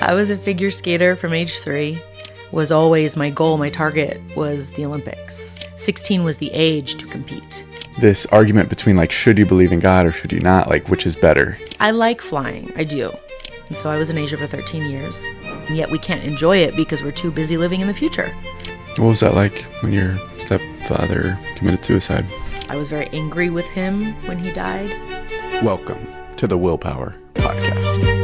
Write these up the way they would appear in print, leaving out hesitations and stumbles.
I was a figure skater from age 3. Was always my goal, my target was the Olympics. 16 was the age to compete. This argument between like, should you believe in God or should you not? Like, which is better? I like flying, I do. And so I was in Asia for 13 years. And yet we can't enjoy it because we're too busy living in the future. What was that like when your stepfather committed suicide? I was very angry with him when he died. Welcome to the Willpower Podcast.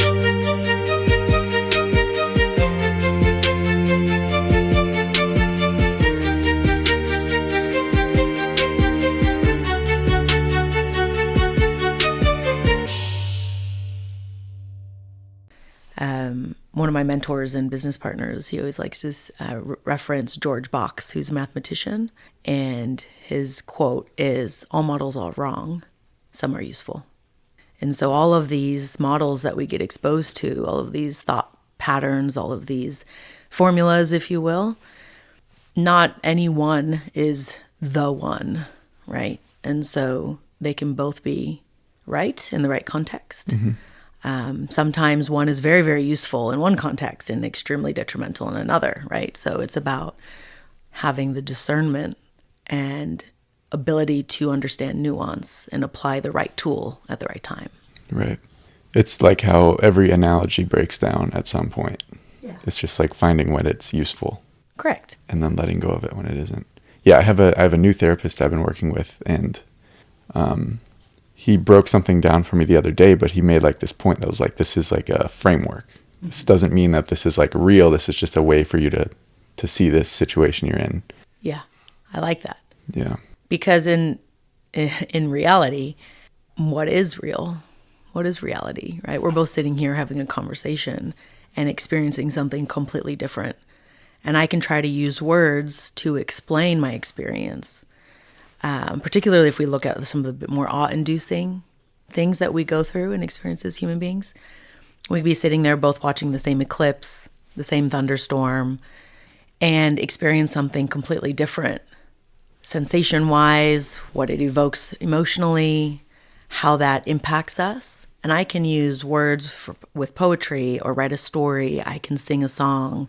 One of my mentors and business partners, he always likes to reference George Box, who's a mathematician. And his quote is, "All models are wrong, some are useful." And so all of these models that we get exposed to, all of these thought patterns, all of these formulas, if you will, not any one is the one, right? And so they can both be right in the right context. Mm-hmm. Sometimes one is very, very useful in one context and extremely detrimental in another, right? So it's about having the discernment and ability to understand nuance and apply the right tool at the right time. Right. It's like how every analogy breaks down at some point. Yeah. It's just like finding when it's useful. Correct. And then letting go of it when it isn't. Yeah, I have a new therapist I've been working with, and he broke something down for me the other day, but he made like this point that was like, this is like a framework. This doesn't mean that this is like real. This is just a way for you to see this situation you're in. Yeah, I like that. Yeah. Because in reality, what is real? What is reality, right? We're both sitting here having a conversation and experiencing something completely different. And I can try to use words to explain my experience. Particularly if we look at some of the more awe-inducing things that we go through and experience as human beings. We'd be sitting there both watching the same eclipse, the same thunderstorm, and experience something completely different. Sensation-wise, what it evokes emotionally, how that impacts us. And I can use words with poetry or write a story. I can sing a song.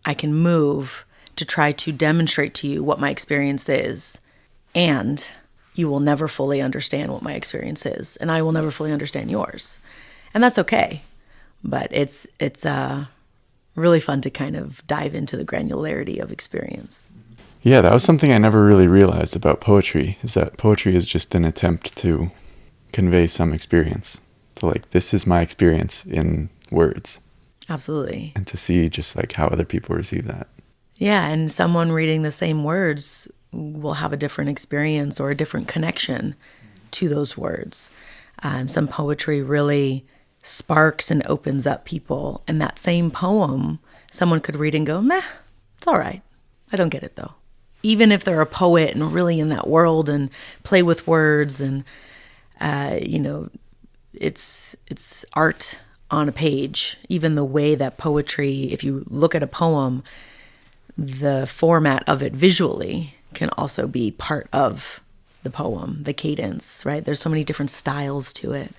I can move to try to demonstrate to you what my experience is. And you will never fully understand what my experience is, and I will never fully understand yours. And that's okay. But it's really fun to kind of dive into the granularity of experience. Yeah, that was something I never really realized about poetry, is that poetry is just an attempt to convey some experience. So like, this is my experience in words. Absolutely. And to see just like how other people receive that. Yeah, and someone reading the same words will have a different experience or a different connection to those words. Some poetry really sparks and opens up people. And that same poem, someone could read and go, meh, it's all right. I don't get it though. Even if they're a poet and really in that world and play with words and, it's art on a page. Even the way that poetry, if you look at a poem, the format of it visually can also be part of the poem, the cadence, right? There's so many different styles to it.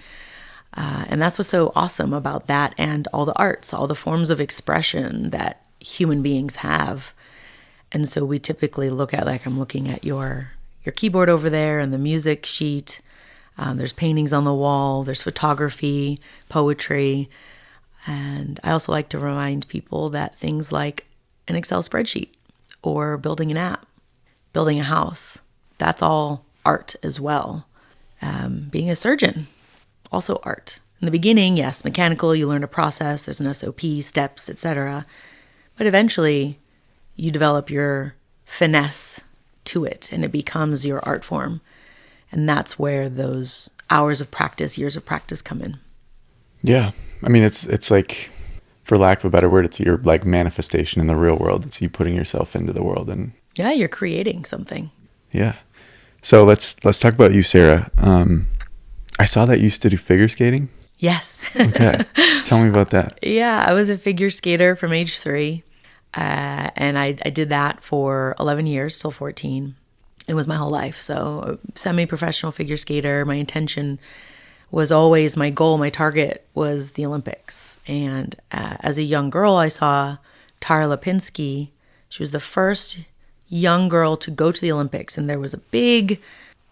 And that's what's so awesome about that and all the arts, all the forms of expression that human beings have. And so we typically look at, like I'm looking at your keyboard over there and the music sheet. There's paintings on the wall, there's photography, poetry. And I also like to remind people that things like an Excel spreadsheet or building an app, building a house, that's all art as well. Being a surgeon, also art. In the beginning, yes, mechanical, you learn a process, there's an SOP, steps, etc. But eventually, you develop your finesse to it, and it becomes your art form. And that's where those hours of practice, years of practice come in. Yeah. I mean, it's like, for lack of a better word, it's your like manifestation in the real world. It's you putting yourself into the world and yeah, you're creating something. Yeah. So let's talk about you, Sarah. I saw that you used to do figure skating. Yes. Okay. Tell me about that. Yeah, I was a figure skater from age 3. And I did that for 11 years, till 14. It was my whole life. So semi-professional figure skater. My intention was always my goal. My target was the Olympics. And as a young girl, I saw Tara Lipinski. She was the first young girl to go to the Olympics. And there was a big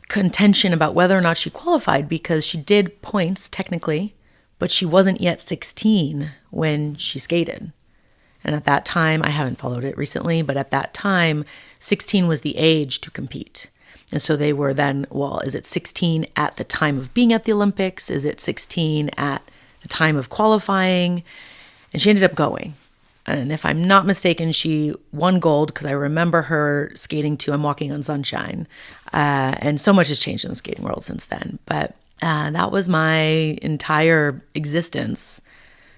contention about whether or not she qualified because she did points technically, but she wasn't yet 16 when she skated. And at that time, I haven't followed it recently, but at that time, 16 was the age to compete. And so they were then, well, is it 16 at the time of being at the Olympics? Is it 16 at the time of qualifying? And she ended up going. And if I'm not mistaken, she won gold because I remember her skating to I'm Walking on Sunshine. And so much has changed in the skating world since then. But that was my entire existence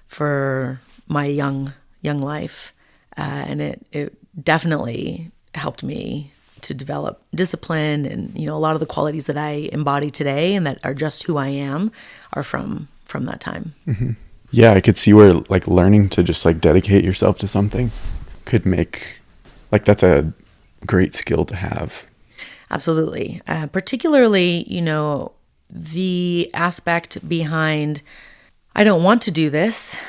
for my young life. And it definitely helped me to develop discipline, and a lot of the qualities that I embody today and that are just who I am are from that time. Mm-hmm. Yeah, I could see where like learning to just like dedicate yourself to something could make, like, that's a great skill to have. Absolutely. Particularly, the aspect behind, I don't want to do this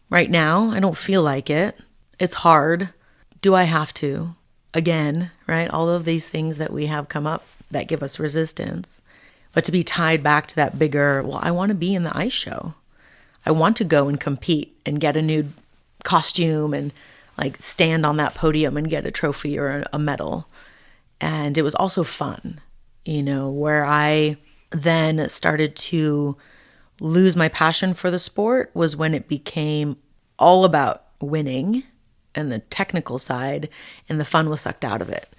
right now. I don't feel like it. It's hard. Do I have to? Again, right? All of these things that we have come up that give us resistance. But to be tied back to that bigger, well, I want to be in the ice show. I want to go and compete and get a new costume and like stand on that podium and get a trophy or a medal. And it was also fun, where I then started to lose my passion for the sport was when it became all about winning and the technical side, and the fun was sucked out of it.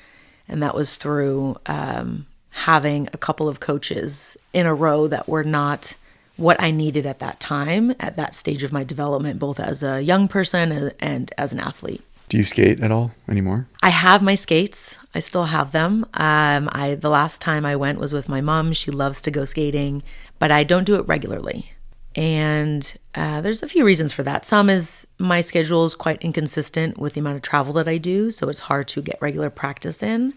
And that was through having a couple of coaches in a row that were not what I needed at that time, at that stage of my development, both as a young person and as an athlete. Do you skate at all anymore? I have my skates. I still have them. The last time I went was with my mom. She loves to go skating, but I don't do it regularly. And there's a few reasons for that. Some is my schedule is quite inconsistent with the amount of travel that I do, so it's hard to get regular practice in.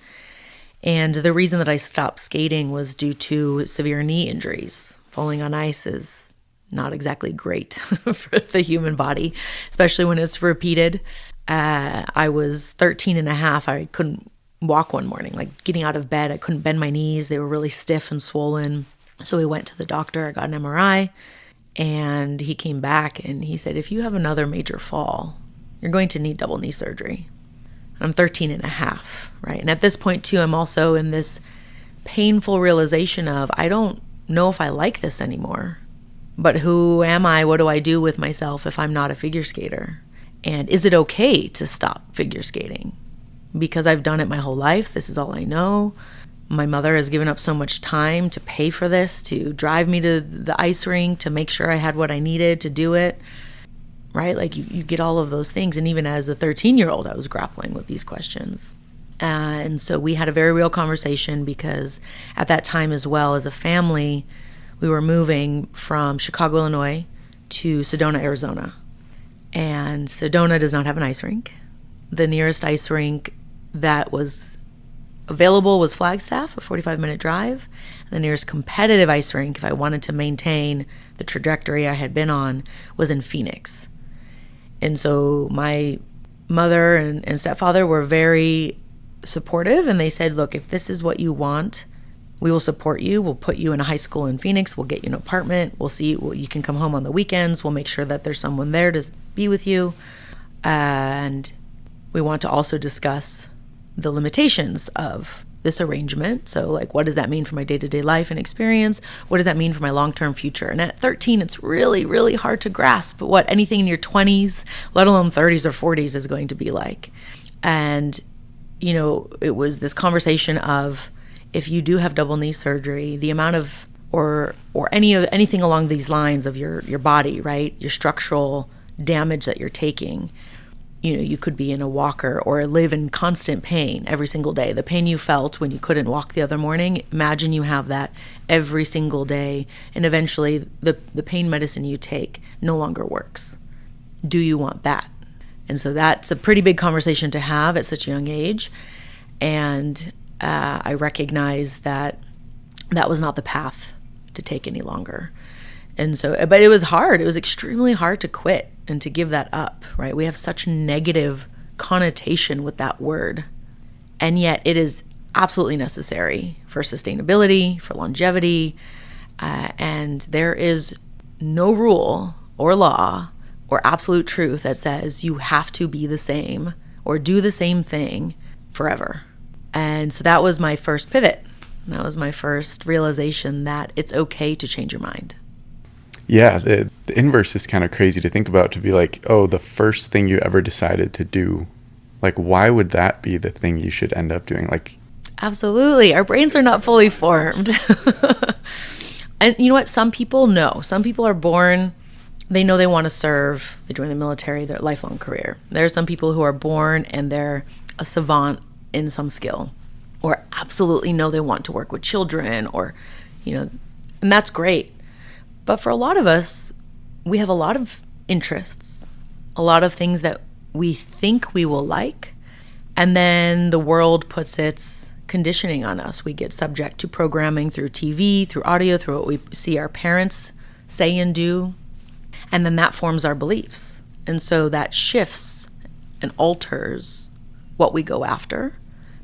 And the reason that I stopped skating was due to severe knee injuries. Falling on ice is not exactly great for the human body, especially when it's repeated. I was 13 and a half. I couldn't walk one morning, like getting out of bed. I couldn't bend my knees. They were really stiff and swollen. So we went to the doctor. I got an MRI. And he came back and he said, if you have another major fall, you're going to need double knee surgery. I'm 13 and a half, right? And at this point too, I'm also in this painful realization of, I don't know if I like this anymore, but who am I? What do I do with myself if I'm not a figure skater? And is it okay to stop figure skating? Because I've done it my whole life. This is all I know. My mother has given up so much time to pay for this, to drive me to the ice rink, to make sure I had what I needed to do it, right? Like you get all of those things. And even as a 13-year-old, I was grappling with these questions. And so we had a very real conversation because at that time as well, as a family, we were moving from Chicago, Illinois to Sedona, Arizona. And Sedona does not have an ice rink. The nearest ice rink that was available was Flagstaff, a 45-minute drive. And the nearest competitive ice rink, if I wanted to maintain the trajectory I had been on, was in Phoenix. And so my mother and stepfather were very supportive, and they said, look, if this is what you want, we will support you. We'll put you in a high school in Phoenix. We'll get you an apartment. We'll see, you can come home on the weekends. We'll make sure that there's someone there to be with you. And we want to also discuss the limitations of this arrangement. So like, what does that mean for my day-to-day life and experience? What does that mean for my long-term future? And at 13, it's really, really hard to grasp what anything in your 20s, let alone 30s or 40s, is going to be like. And, it was this conversation of, if you do have double knee surgery, the amount of, or anything along these lines of your body, right? Your structural damage that you're taking. You could be in a walker or live in constant pain every single day. The pain you felt when you couldn't walk the other morning, imagine you have that every single day, and eventually the pain medicine you take no longer works. Do you want that? And so that's a pretty big conversation to have at such a young age. And I recognize that was not the path to take any longer. And so, but it was hard. It was extremely hard to quit and to give that up, right? We have such negative connotation with that word. And yet it is absolutely necessary for sustainability, for longevity. And there is no rule or law or absolute truth that says you have to be the same or do the same thing forever. And so that was my first pivot. That was my first realization that it's okay to change your mind. Yeah, the inverse is kind of crazy to think about, to be like, oh, the first thing you ever decided to do, like, why would that be the thing you should end up doing? Like, absolutely. Our brains are not fully formed. And you know what? Some people know. Some people are born, they know they want to serve, they join the military, their lifelong career. There are some people who are born and they're a savant in some skill, or absolutely know they want to work with children, or, and that's great. But for a lot of us, we have a lot of interests, a lot of things that we think we will like, and then the world puts its conditioning on us. We get subject to programming through TV, through audio, through what we see our parents say and do, and then that forms our beliefs. And so that shifts and alters what we go after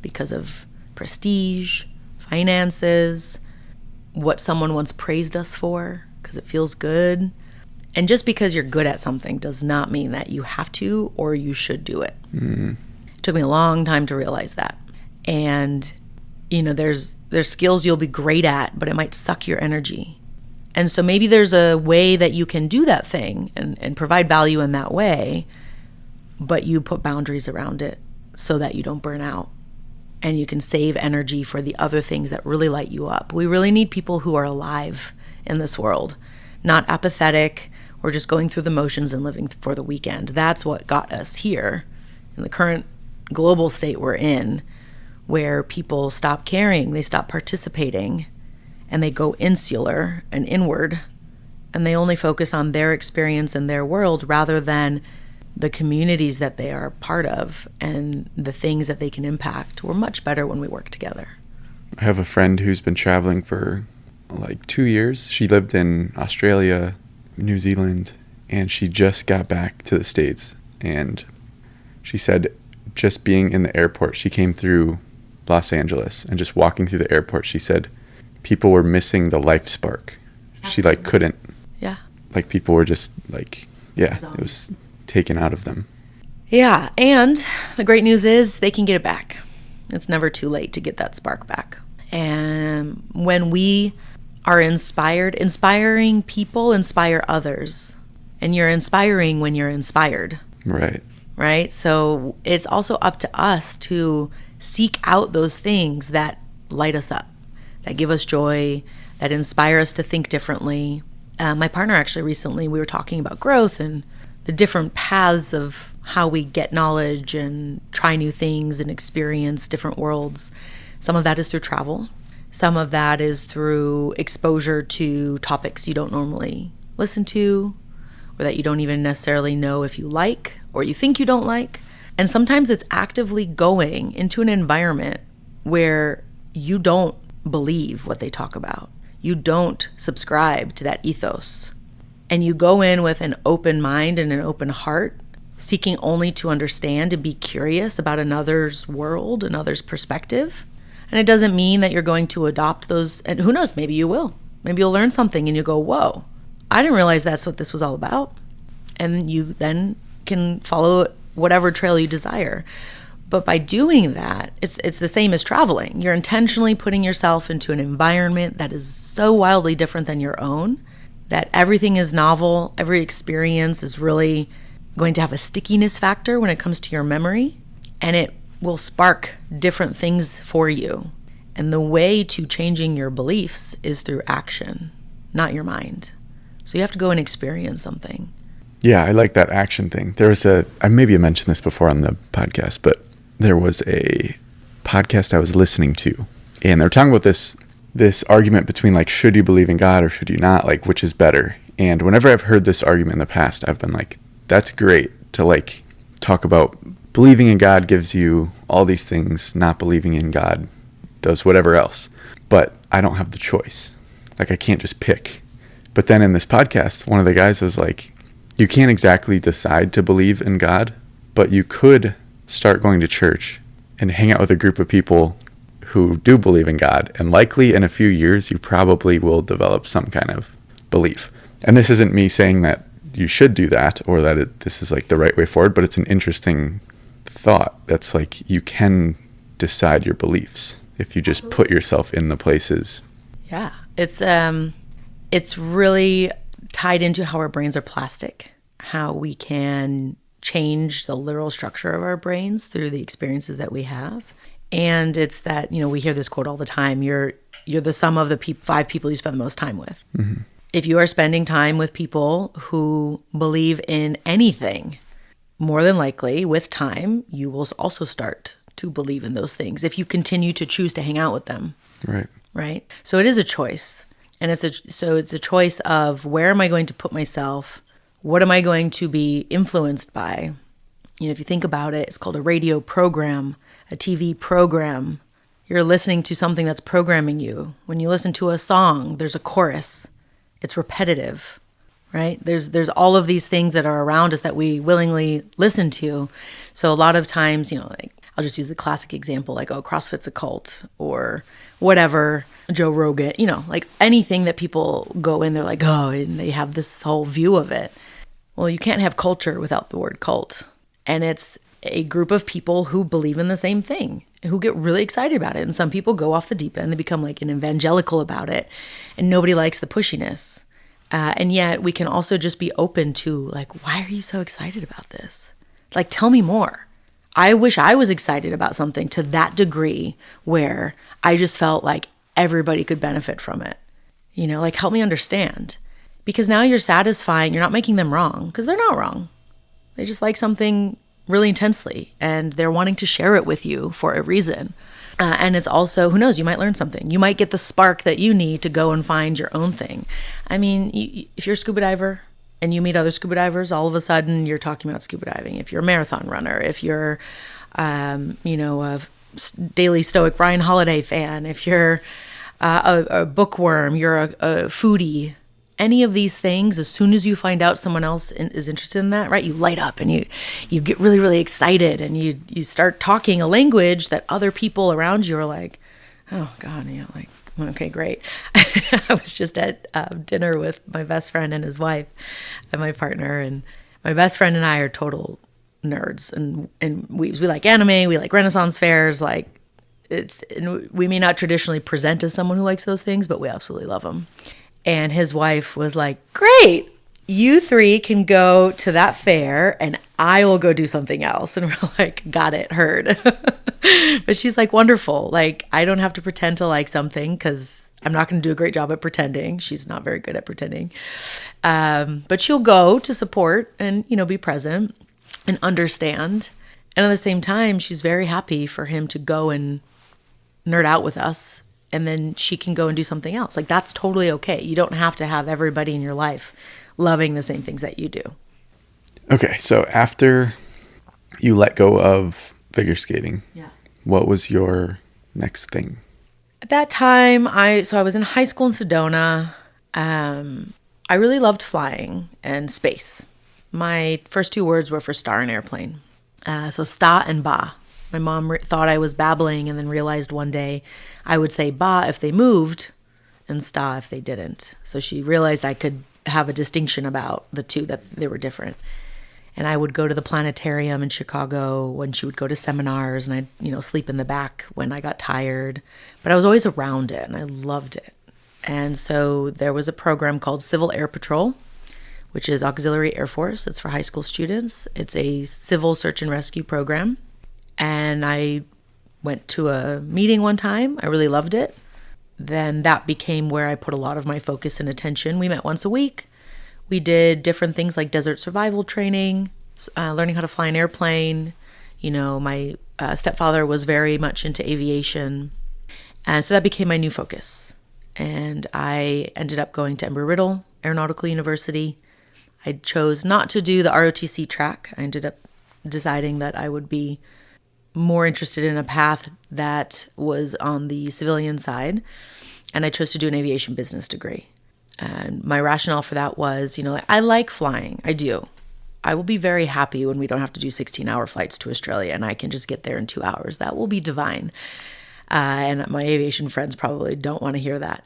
because of prestige, finances, what someone once praised us for, because it feels good. And just because you're good at something does not mean that you have to or you should do it. It took me a long time to realize that. And, there's skills you'll be great at, but it might suck your energy. And so maybe there's a way that you can do that thing and provide value in that way, but you put boundaries around it so that you don't burn out. And you can save energy for the other things that really light you up. We really need people who are alive in this world, not apathetic or just going through the motions and living for the weekend. That's what got us here in the current global state we're in, where people stop caring, they stop participating, and they go insular and inward, and they only focus on their experience and their world rather than the communities that they are part of and the things that they can impact. We're much better when we work together. I have a friend who's been traveling for like 2 years. She lived in Australia, New Zealand, and she just got back to the States. And she said just being in the airport, she came through Los Angeles, and just walking through the airport, she said people were missing the life spark. She couldn't. Yeah. Like people were just like, it was taken out of them. Yeah. And the great news is they can get it back. It's never too late to get that spark back. And when we are inspiring people inspire others. And you're inspiring when you're inspired. Right? So it's also up to us to seek out those things that light us up, that give us joy, that inspire us to think differently. My partner actually recently, we were talking about growth and the different paths of how we get knowledge and try new things and experience different worlds. Some of that is through travel. Some of that is through exposure to topics you don't normally listen to, or that you don't even necessarily know if you like, or you think you don't like. And sometimes it's actively going into an environment where you don't believe what they talk about. You don't subscribe to that ethos. And you go in with an open mind and an open heart, seeking only to understand and be curious about another's world, another's perspective. And it doesn't mean that you're going to adopt those, and who knows, maybe you will. Maybe you'll learn something and you go, whoa, I didn't realize that's what this was all about. And you then can follow whatever trail you desire. But by doing that, it's the same as traveling. You're intentionally putting yourself into an environment that is so wildly different than your own, that everything is novel, every experience is really going to have a stickiness factor when it comes to your memory, and it will spark different things for you. And the way to changing your beliefs is through action, not your mind. So you have to go and experience something. Yeah, I like that action thing. There was I maybe mentioned this before on the podcast, but there was a podcast I was listening to, and they were talking about this argument between like, should you believe in God or should you not? Like, which is better? And whenever I've heard this argument in the past, I've been like, that's great to like talk about. Believing in God gives you all these things. Not believing in God does whatever else. But I don't have the choice. Like I can't just pick. But then in this podcast, one of the guys was like, you can't exactly decide to believe in God, but you could start going to church and hang out with a group of people who do believe in God. And likely in a few years, you probably will develop some kind of belief. And this isn't me saying that you should do that or that this is like the right way forward, but it's an interesting thought. That's like, you can decide your beliefs if you just put yourself in the places. Yeah. It's really tied into how our brains are plastic, how we can change the literal structure of our brains through the experiences that we have. And it's that, we hear this quote all the time, you're the sum of the 5 people you spend the most time with. Mm-hmm. If you are spending time with people who believe in anything, more than likely, with time, you will also start to believe in those things if you continue to choose to hang out with them. Right? So it is a choice. And it's a choice of, where am I going to put myself? What am I going to be influenced by? If you think about it, it's called a radio program, a TV program. You're listening to something that's programming you. When you listen to a song, there's a chorus. It's repetitive, right? There's all of these things that are around us that we willingly listen to. So a lot of times, like, I'll just use the classic example, like, CrossFit's a cult, or whatever, Joe Rogan, like anything that people go in, they're like, and they have this whole view of it. Well, you can't have culture without the word cult. And it's a group of people who believe in the same thing, who get really excited about it. And some people go off the deep end, they become like an evangelical about it, and nobody likes the pushiness. And yet we can also just be open to, like, why are you so excited about this? Like, tell me more. I wish I was excited about something to that degree where I just felt like everybody could benefit from it. Like, help me understand. Because now you're satisfying, you're not making them wrong, because they're not wrong. They just like something really intensely, and they're wanting to share it with you for a reason. And it's also, who knows, you might learn something. You might get the spark that you need to go and find your own thing. I mean, if you're a scuba diver and you meet other scuba divers, all of a sudden you're talking about scuba diving. If you're a marathon runner, if you're, a Daily Stoic Ryan Holiday fan, if you're a bookworm, you're a foodie, any of these things, as soon as you find out someone else is interested in that, right, you light up and you get really, really excited, and you start talking a language that other people around you are like, oh God, like, okay, great. I was just at dinner with my best friend and his wife and my partner, and my best friend and I are total nerds, and we like anime, we like Renaissance fairs, like and we may not traditionally present as someone who likes those things, but we absolutely love them. And his wife was like, great, you 3 can go to that fair and I will go do something else. And we're like, got it, heard. But she's like, wonderful. Like, I don't have to pretend to like something, because I'm not going to do a great job at pretending. She's not very good at pretending. But she'll go to support and, be present and understand. And at the same time, she's very happy for him to go and nerd out with us. And then she can go and do something else. Like, that's totally okay. You don't have to have everybody in your life loving the same things that you do. Okay, so after you let go of figure skating, what was your next thing? At that time, I was in high school in Sedona. I really loved flying and space. My first 2 words were for star and airplane. So sta and ba. My mom thought I was babbling, and then realized one day I would say ba if they moved and sta if they didn't. So she realized I could have a distinction about the two, that they were different. And I would go to the planetarium in Chicago when she would go to seminars, and I'd, sleep in the back when I got tired. But I was always around it, and I loved it. And so there was a program called Civil Air Patrol, which is Auxiliary Air Force. It's for high school students. It's a civil search and rescue program. And I went to a meeting one time. I really loved it. Then that became where I put a lot of my focus and attention. We met once a week. We did different things like desert survival training, learning how to fly an airplane. My stepfather was very much into aviation. And so that became my new focus. And I ended up going to Embry-Riddle Aeronautical University. I chose not to do the ROTC track. I ended up deciding that I would be more interested in a path that was on the civilian side. And I chose to do an aviation business degree. And my rationale for that was, I like flying. I do. I will be very happy when we don't have to do 16-hour flights to Australia and I can just get there in 2 hours. That will be divine. And my aviation friends probably don't want to hear that.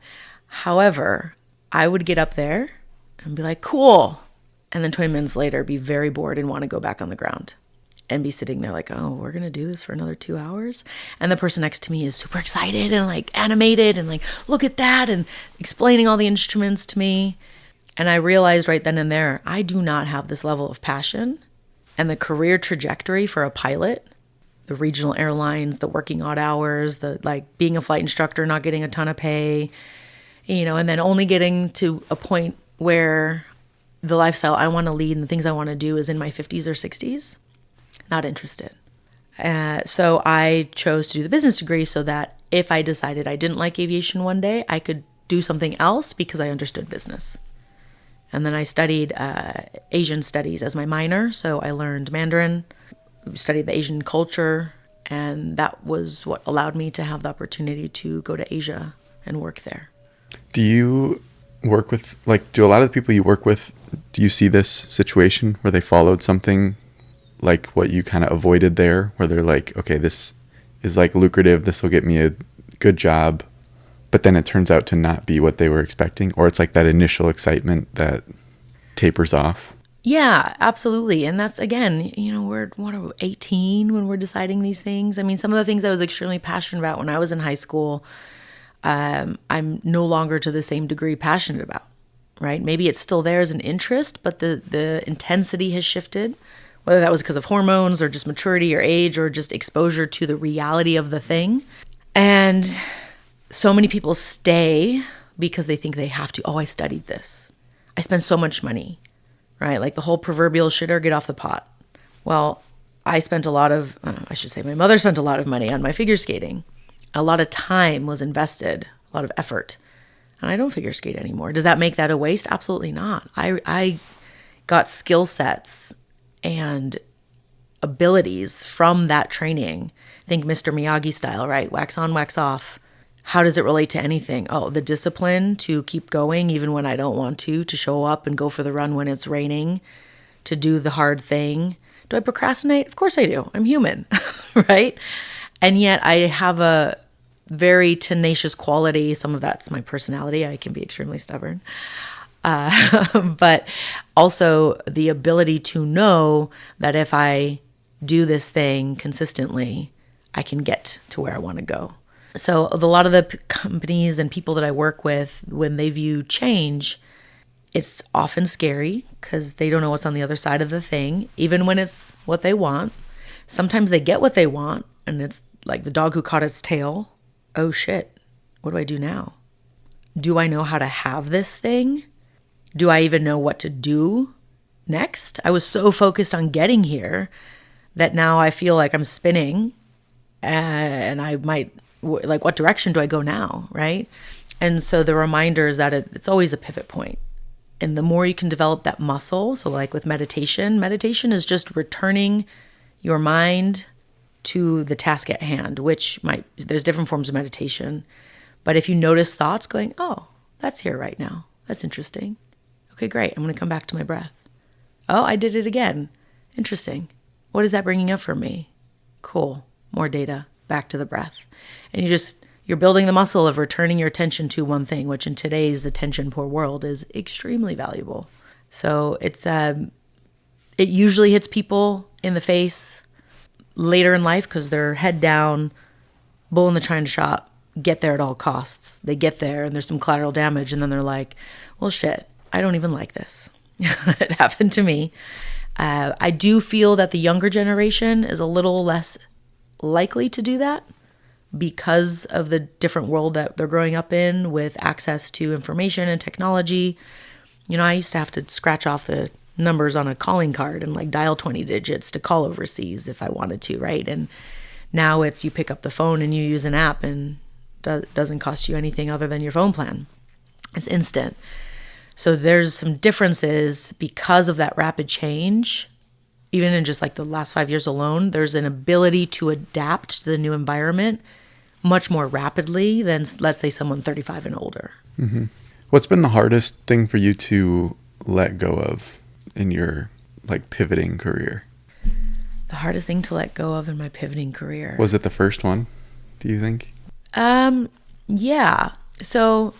However, I would get up there and be like, cool. And then 20 minutes later, be very bored and want to go back on the ground and be sitting there like, oh, we're going to do this for another 2 hours. And the person next to me is super excited and like animated and like, look at that, and explaining all the instruments to me. And I realized right then and there, I do not have this level of passion and the career trajectory for a pilot, the regional airlines, the working odd hours, the like being a flight instructor, not getting a ton of pay, and then only getting to a point where the lifestyle I want to lead and the things I want to do is in my 50s or 60s. Not interested. So I chose to do the business degree so that if I decided I didn't like aviation one day, I could do something else because I understood business. And then I studied Asian studies as my minor. So I learned Mandarin, studied the Asian culture, and that was what allowed me to have the opportunity to go to Asia and work there. Do you work with, do a lot of the people you work with, do you see this situation where they followed something like what you kind of avoided there, where they're like, okay, this is like lucrative, this will get me a good job, but then it turns out to not be what they were expecting, or it's like that initial excitement that tapers off? Yeah, absolutely. And that's, again, we're 18 when we're deciding these things. I mean, some of the things I was extremely passionate about when I was in high school, I'm no longer to the same degree passionate about, right? Maybe it's still there as an interest, but the intensity has shifted, whether that was because of hormones or just maturity or age or just exposure to the reality of the thing. And so many people stay because they think they have to. Oh, I studied this. I spent so much money, right? Like the whole proverbial shitter, get off the pot. Well, I spent my mother spent a lot of money on my figure skating. A lot of time was invested, a lot of effort. And I don't figure skate anymore. Does that make that a waste? Absolutely not. I got skill sets and abilities from that training. Think Mr. Miyagi style, right? Wax on, wax off. How does it relate to anything? Oh, the discipline to keep going even when I don't want to show up and go for the run when it's raining, to do the hard thing. Do I procrastinate? Of course I do. I'm human, right? And yet I have a very tenacious quality. Some of that's my personality. I can be extremely stubborn. But also the ability to know that if I do this thing consistently, I can get to where I want to go. So a lot of the companies and people that I work with, when they view change, it's often scary because they don't know what's on the other side of the thing, even when it's what they want. Sometimes they get what they want, and it's like the dog who caught its tail. Oh shit, what do I do now? Do I know how to have this thing? Do I even know what to do next? I was so focused on getting here that now I feel like I'm spinning and I might, like, what direction do I go now, right? And so the reminder is that it's always a pivot point. And the more you can develop that muscle, so like with meditation is just returning your mind to the task at hand, there's different forms of meditation. But if you notice thoughts going, oh, that's here right now. That's interesting. Okay, great. I'm going to come back to my breath. Oh, I did it again. Interesting. What is that bringing up for me? Cool. More data. Back to the breath. And you're building the muscle of returning your attention to one thing, which in today's attention poor world is extremely valuable. So it usually hits people in the face later in life because they're head down, bull in the china shop, get there at all costs. They get there and there's some collateral damage, and then they're like, well, shit, I don't even like this. It happened to me. I do feel that the younger generation is a little less likely to do that because of the different world that they're growing up in with access to information and technology. I used to have to scratch off the numbers on a calling card and like dial 20 digits to call overseas if I wanted to, right? And now it's you pick up the phone and you use an app and doesn't cost you anything other than your phone plan. It's instant. So there's some differences because of that rapid change. Even in just like the last 5 years alone, there's an ability to adapt to the new environment much more rapidly than, let's say, someone 35 and older. What's been the hardest thing for you to let go of in your like pivoting career? The hardest thing to let go of in my pivoting career. Was it the first one, do you think? Yeah. So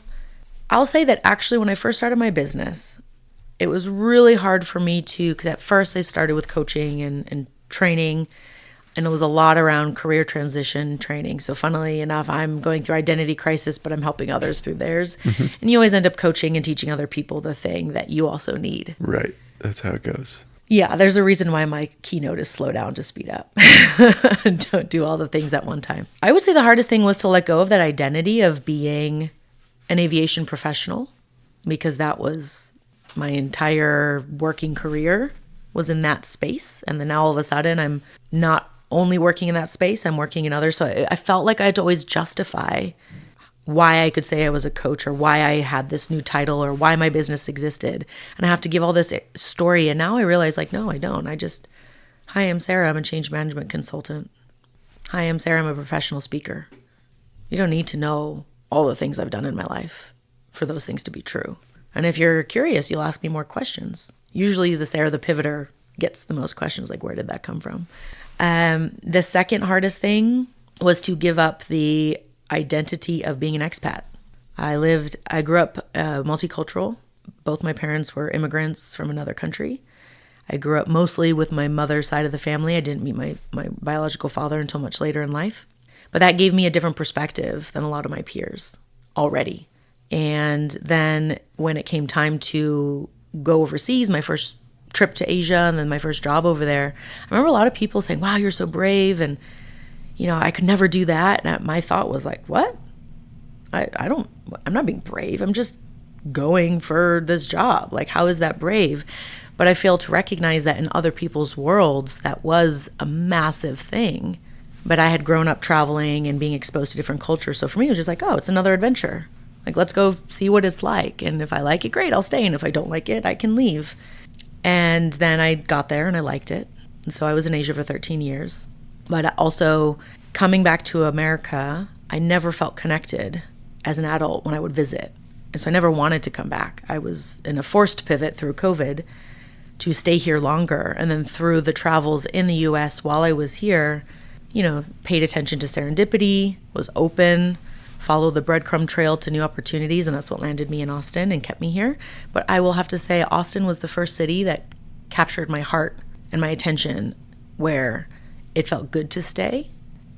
I'll say that actually when I first started my business, it was really hard for me to, because at first I started with coaching and training, and it was a lot around career transition training. So funnily enough, I'm going through identity crisis, but I'm helping others through theirs. And you always end up coaching and teaching other people the thing that you also need. Right. That's how it goes. Yeah, there's a reason why my keynote is slow down to speed up. Don't do all the things at one time. I would say the hardest thing was to let go of that identity of being an aviation professional, because that was my entire working career was in that space. And then now all of a sudden I'm not only working in that space, I'm working in others. So I felt like I had to always justify why I could say I was a coach, or why I had this new title, or why my business existed. And I have to give all this story. And now I realize, like, no, I don't. Hi, I'm Sarah. I'm a change management consultant. Hi, I'm Sarah. I'm a professional speaker. You don't need to know all the things I've done in my life for those things to be true. And if you're curious, you'll ask me more questions. Usually the Sarah the Pivoter gets the most questions, like, where did that come from? The second hardest thing was to give up the identity of being an expat. I grew up multicultural. Both my parents were immigrants from another country. I grew up mostly with my mother's side of the family. I didn't meet my biological father until much later in life. But that gave me a different perspective than a lot of my peers already. And then when it came time to go overseas, my first trip to Asia and then my first job over there, I remember a lot of people saying, wow, you're so brave. And, I could never do that. And my thought was like, what? I'm not being brave. I'm just going for this job. Like, how is that brave? But I failed to recognize that in other people's worlds, that was a massive thing. But I had grown up traveling and being exposed to different cultures. So for me, it was just like, oh, it's another adventure. Like, let's go see what it's like. And if I like it, great, I'll stay. And if I don't like it, I can leave. And then I got there and I liked it. And so I was in Asia for 13 years. But also coming back to America, I never felt connected as an adult when I would visit. And so I never wanted to come back. I was in a forced pivot through COVID to stay here longer. And then through the travels in the US while I was here, paid attention to serendipity, was open, followed the breadcrumb trail to new opportunities. And that's what landed me in Austin and kept me here. But I will have to say Austin was the first city that captured my heart and my attention, where it felt good to stay.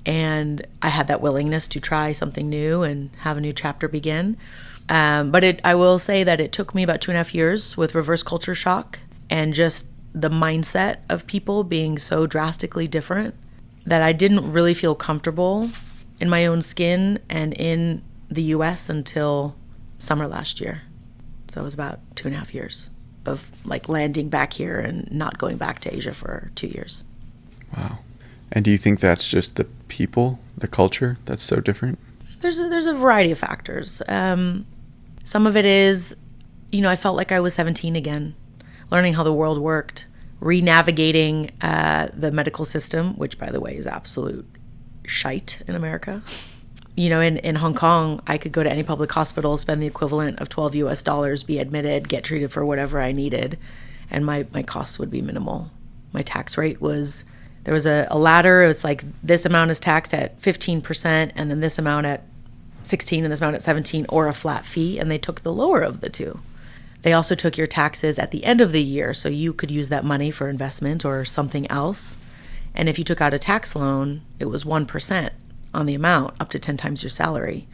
And I had that willingness to try something new and have a new chapter begin. But I will say that it took me about 2.5 years with reverse culture shock and just the mindset of people being so drastically different that I didn't really feel comfortable in my own skin and in the US until summer last year. So it was about 2.5 years of like landing back here and not going back to Asia for 2 years. Wow. And do you think that's just the people, the culture that's so different? There's a variety of factors. Some of it is, I felt like I was 17 again, learning how the world worked, re-navigating the medical system, which, by the way, is absolute shite in America. In Hong Kong, I could go to any public hospital, spend the equivalent of $12 US, be admitted, get treated for whatever I needed, and my costs would be minimal. My tax rate was, there was a ladder. It was like this amount is taxed at 15%, and then this amount at 16, and this amount at 17, or a flat fee, and they took the lower of the two. They also took your taxes at the end of the year, so you could use that money for investment or something else. And if you took out a tax loan, it was 1% on the amount, up to 10 times your salary.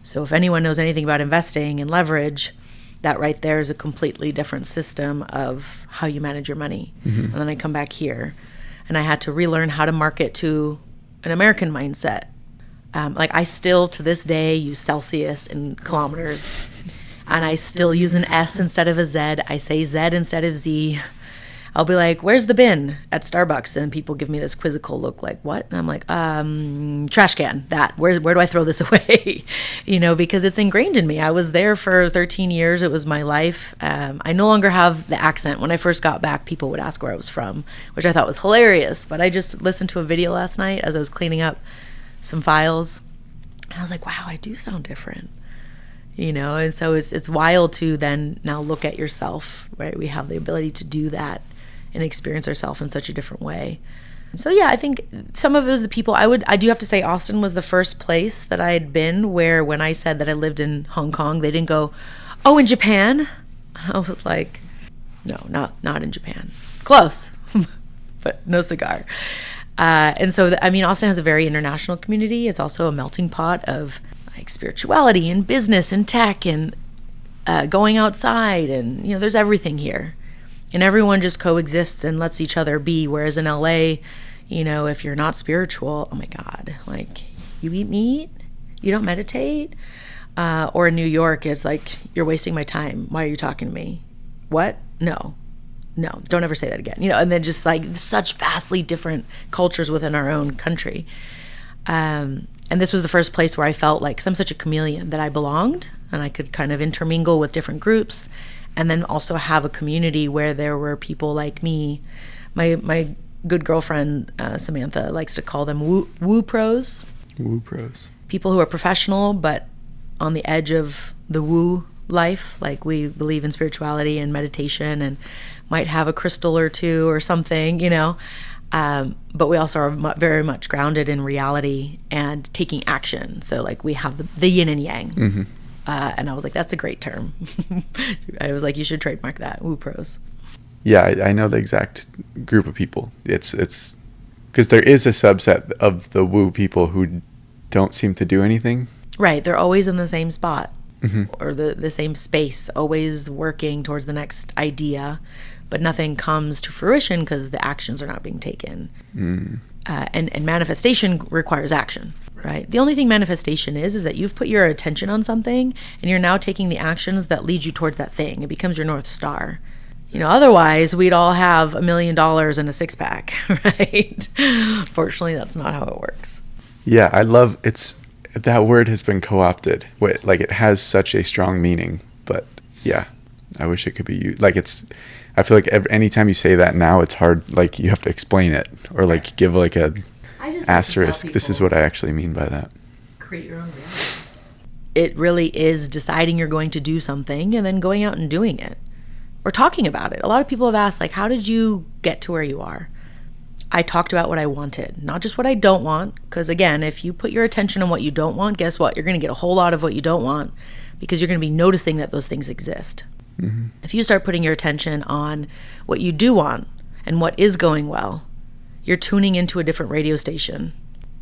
So if anyone knows anything about investing and leverage, that right there is a completely different system of how you manage your money. Mm-hmm. And then I come back here, and I had to relearn how to market to an American mindset. I still, to this day, use Celsius in kilometers. And I still use an S instead of a Z. I say Z instead of Z. I'll be like, where's the bin at Starbucks? And people give me this quizzical look like, what? And I'm like, trash can, that. Where do I throw this away? Because it's ingrained in me. I was there for 13 years. It was my life. I no longer have the accent. When I first got back, people would ask where I was from, which I thought was hilarious. But I just listened to a video last night as I was cleaning up some files. And I was like, wow, I do sound different. And so it's wild to then now look at yourself, right? We have the ability to do that and experience ourselves in such a different way. So yeah, I think some of it was the people. I do have to say Austin was the first place that I had been where when I said that I lived in Hong Kong, they didn't go, oh, in Japan? I was like, no, not in Japan. Close, but no cigar. And so, Austin has a very international community. It's also a melting pot of like spirituality and business and tech and going outside. And, there's everything here. And everyone just coexists and lets each other be. Whereas in LA, if you're not spiritual, oh my God, like you eat meat, you don't meditate. Or in New York, it's like, you're wasting my time. Why are you talking to me? What? No, don't ever say that again. And then just like such vastly different cultures within our own country. And this was the first place where I felt like, 'cause I'm such a chameleon, that I belonged and I could kind of intermingle with different groups and then also have a community where there were people like me. My good girlfriend, Samantha, likes to call them woo pros. Woo pros. People who are professional but on the edge of the woo life. Like we believe in spirituality and meditation and might have a crystal or two or something, but we also are very much grounded in reality and taking action. So like we have the yin and yang. Mm-hmm. And I was like, that's a great term. I was like, you should trademark that, woo pros. Yeah, I know the exact group of people. It's because there is a subset of the woo people who don't seem to do anything. Right. They're always in the same spot. Mm-hmm. Or the same space, always working towards the next idea, but nothing comes to fruition because the actions are not being taken. Mm. And manifestation requires action, right? The only thing manifestation is that you've put your attention on something and you're now taking the actions that lead you towards that thing. It becomes your North Star. Otherwise we'd all have $1 million and a six-pack, right? Fortunately, that's not how it works. Yeah, that word has been co-opted. Like it has such a strong meaning, but yeah, I wish it could be used. Like I feel like anytime you say that now, it's hard. Like you have to explain it or like give like a asterisk. This is what I actually mean by that. Create your own reality. It really is deciding you're going to do something and then going out and doing it or talking about it. A lot of people have asked, like, how did you get to where you are? I talked about what I wanted, not just what I don't want. Because again, if you put your attention on what you don't want, guess what? You're going to get a whole lot of what you don't want because you're going to be noticing that those things exist. Mm-hmm. If you start putting your attention on what you do want and what is going well, you're tuning into a different radio station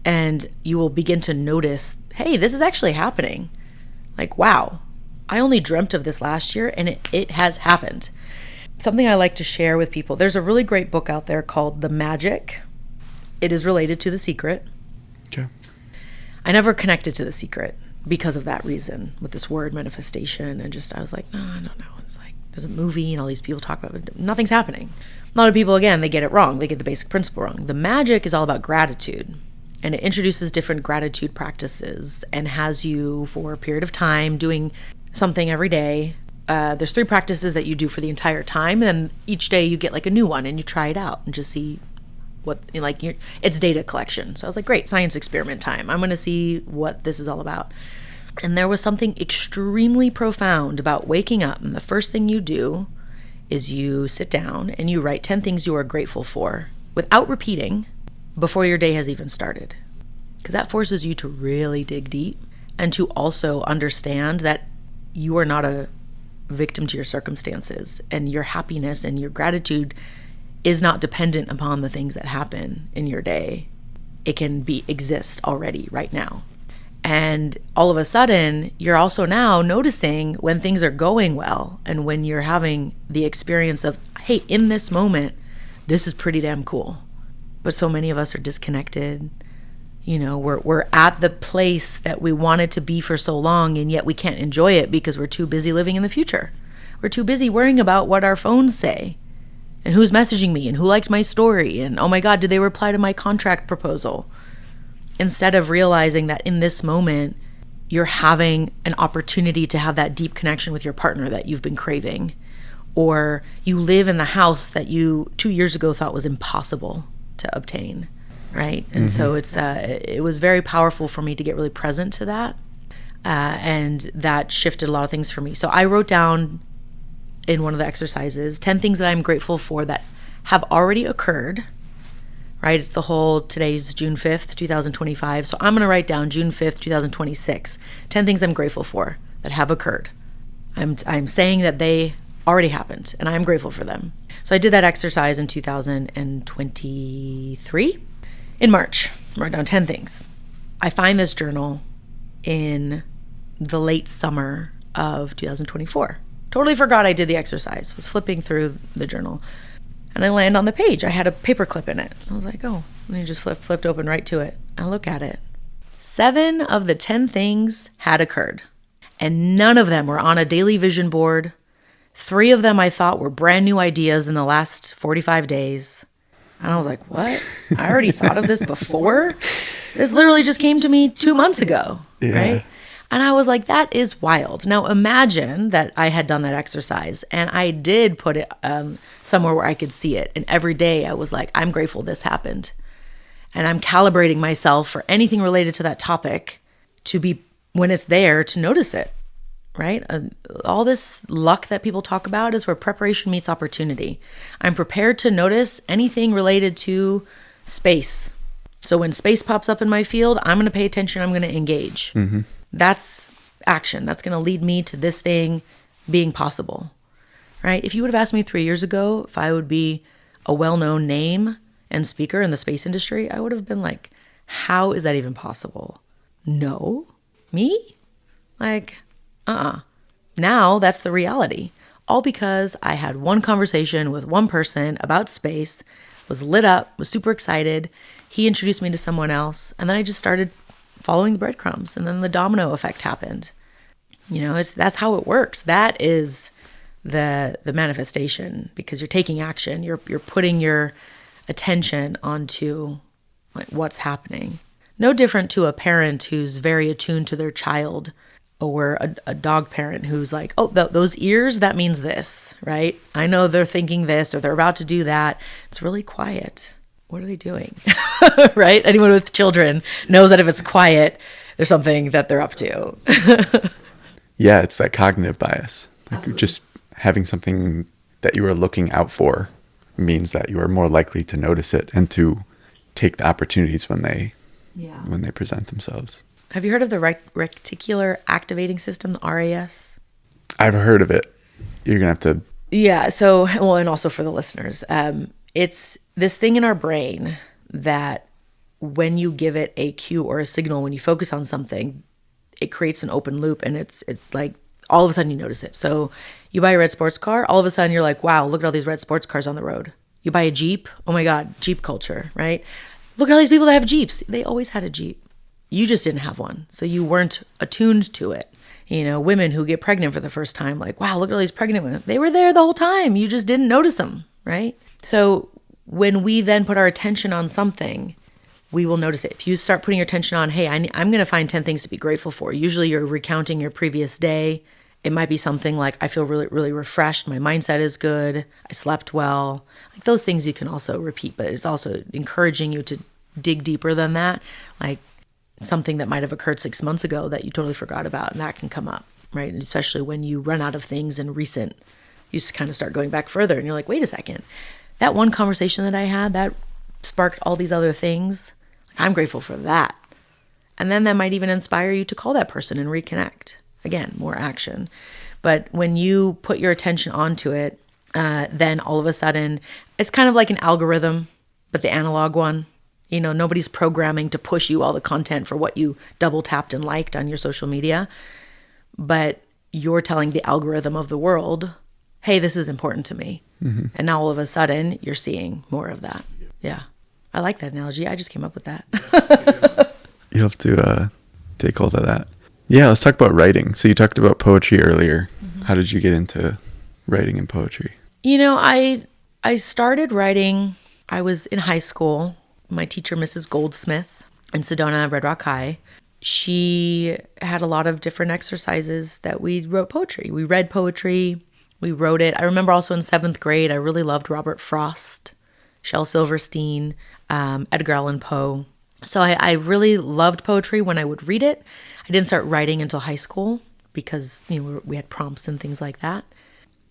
and you will begin to notice, hey, this is actually happening. Like, wow, I only dreamt of this last year and it has happened. Something I like to share with people. There's a really great book out there called The Magic. It is related to The Secret. Okay. I never connected to The Secret because of that reason with this word manifestation. And I was like, no, I don't know. It's like, there's a movie and all these people talk about it. Nothing's happening. A lot of people, again, they get it wrong. They get the basic principle wrong. The Magic is all about gratitude. And it introduces different gratitude practices and has you for a period of time doing something every day. There's 3 practices that you do for the entire time, and then each day you get like a new one and you try it out and just see what, it's data collection. So I was like, great, science experiment time. I'm going to see what this is all about. And there was something extremely profound about waking up, and the first thing you do is you sit down and you write 10 things you are grateful for without repeating before your day has even started. Because that forces you to really dig deep and to also understand that you are not a victim to your circumstances, and your happiness and your gratitude is not dependent upon the things that happen in your day. It can exist already right now. And all of a sudden, you're also now noticing when things are going well and when you're having the experience of, hey, in this moment, this is pretty damn cool. But so many of us are disconnected. We're at the place that we wanted to be for so long, and yet we can't enjoy it because we're too busy living in the future. We're too busy worrying about what our phones say and who's messaging me and who liked my story and, oh my God, did they reply to my contract proposal? Instead of realizing that in this moment, you're having an opportunity to have that deep connection with your partner that you've been craving, or you live in the house that you 2 years ago thought was impossible to obtain. right? And so it was very powerful for me to get really present to that. And that shifted a lot of things for me. So I wrote down in one of the exercises 10 things that I'm grateful for that have already occurred, right? It's the whole, today's June 5th, 2025. So I'm going to write down June 5th, 2026, 10 things I'm grateful for that have occurred. I'm saying that they already happened and I'm grateful for them. So I did that exercise in 2023 in March. I wrote down 10 things. I find this journal in the late summer of 2024. Totally forgot I did the exercise. Was flipping through the journal and I land on the page. I had a paper clip in it. I was like, oh, and you just flipped open right to it. I look at it. 7 of the 10 things had occurred and none of them were on a daily vision board. 3 of them I thought were brand new ideas in the last 45 days. And I was like, what? I already thought of this before? This literally just came to me 2 months ago, right? And I was like, that is wild. Now imagine that I had done that exercise and I did put it somewhere where I could see it. And every day I was like, I'm grateful this happened. And I'm calibrating myself for anything related to that topic to be, when it's there, to notice it, right? All this luck that people talk about is where preparation meets opportunity. I'm prepared to notice anything related to space. So when space pops up in my field, I'm going to pay attention. I'm going to engage. That's action. That's going to lead me to this thing being possible, right? If you would have asked me 3 years ago if I would be a well-known name and speaker in the space industry, I would have been like, how is that even possible? No. Me? Like, Now that's the reality. All because I had one conversation with one person about space, was lit up, was super excited. He introduced me to someone else, and then I just started following the breadcrumbs, and then the domino effect happened. That's how it works. That is the manifestation, because you're taking action. You're putting your attention onto like what's happening. No different to a parent who's very attuned to their child, or a dog parent who's like, oh, those ears, that means this, right? I know they're thinking this or they're about to do that. It's really quiet. What are they doing? Right? Anyone with children knows that if it's quiet, there's something that they're up to. Yeah, it's that cognitive bias. Like just having something that you are looking out for means that you are more likely to notice it and to take the opportunities when they present themselves. Have you heard of the reticular activating system, the RAS? I've heard of it. You're going to have to... Yeah, so, well, and also for the listeners, it's this thing in our brain that when you give it a cue or a signal, when you focus on something, it creates an open loop, and it's like all of a sudden you notice it. So you buy a red sports car, all of a sudden you're like, wow, look at all these red sports cars on the road. You buy a Jeep, oh my God, Jeep culture, right? Look at all these people that have Jeeps. They always had a Jeep. You just didn't have one, so you weren't attuned to it. Women who get pregnant for the first time, like, wow, look at all these pregnant women. They were there the whole time. You just didn't notice them, right? So when we then put our attention on something, we will notice it. If you start putting your attention on, hey, I'm going to find 10 things to be grateful for. Usually you're recounting your previous day. It might be something like, I feel really, really refreshed. My mindset is good. I slept well. Like those things you can also repeat, but it's also encouraging you to dig deeper than that. Like something that might have occurred 6 months ago that you totally forgot about, and that can come up, right? And especially when you run out of things in recent, you just kind of start going back further and you're like, wait a second, that one conversation that I had, that sparked all these other things. I'm grateful for that. And then that might even inspire you to call that person and reconnect. Again, more action. But when you put your attention onto it, then all of a sudden, it's kind of like an algorithm, but the analog one. Nobody's programming to push you all the content for what you double tapped and liked on your social media. But you're telling the algorithm of the world, hey, this is important to me. Mm-hmm. And now all of a sudden, you're seeing more of that. Yeah. I like that analogy. I just came up with that. You'll have to take hold of that. Yeah, let's talk about writing. So you talked about poetry earlier. Mm-hmm. How did you get into writing and poetry? I started writing, I was in high school. My teacher, Mrs. Goldsmith in Sedona, Red Rock High, she had a lot of different exercises that we wrote poetry. We read poetry. We wrote it. I remember also in 7th grade, I really loved Robert Frost. Shel Silverstein, Edgar Allan Poe. So I really loved poetry when I would read it. I didn't start writing until high school because, we had prompts and things like that.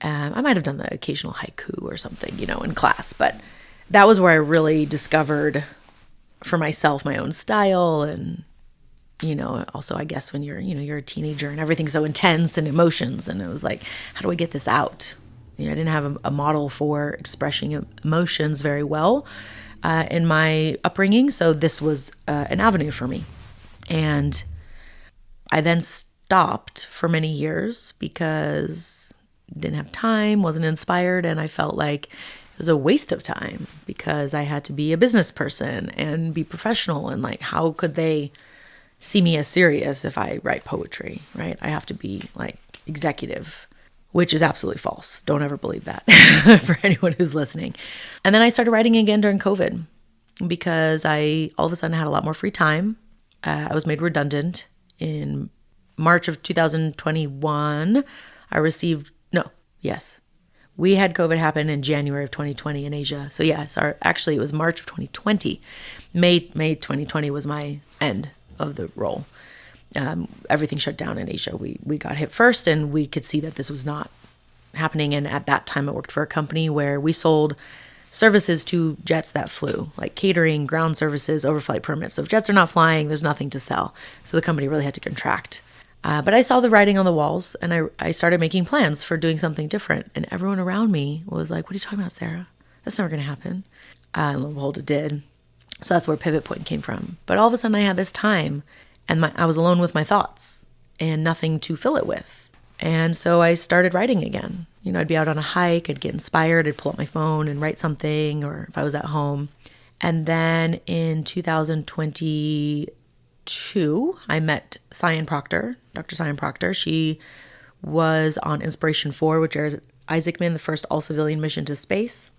I might have done the occasional haiku or something, in class, but that was where I really discovered for myself my own style. And, also I guess when you're a teenager and everything's so intense and emotions, and it was like, how do I get this out? I didn't have a model for expressing emotions very well in my upbringing. So this was an avenue for me. And I then stopped for many years because didn't have time, wasn't inspired, and I felt like it was a waste of time because I had to be a business person and be professional, and like, how could they see me as serious if I write poetry, right? I have to be like executive, which is absolutely false. Don't ever believe that for anyone who's listening. And then I started writing again during COVID because I all of a sudden had a lot more free time. I was made redundant in March of 2021. We had COVID happen in January of 2020 in Asia. So actually it was March of 2020. May 2020 was my end of the role. Everything shut down in Asia. We got hit first, and we could see that this was not happening. And at that time, I worked for a company where we sold services to jets that flew, like catering, ground services, overflight permits. So if jets are not flying, there's nothing to sell. So the company really had to contract. But I saw the writing on the walls, and I started making plans for doing something different. And everyone around me was like, what are you talking about, Sarah? That's never going to happen. And lo and behold, it did. So that's where Pivot Point came from. But all of a sudden I had this time, and I was alone with my thoughts and nothing to fill it with. And so I started writing again. I'd be out on a hike, I'd get inspired, I'd pull up my phone and write something, or if I was at home. And then in 2022, I met Dr. Cyan Proctor. She was on Inspiration 4, which is Isaacman, the first all-civilian mission to space.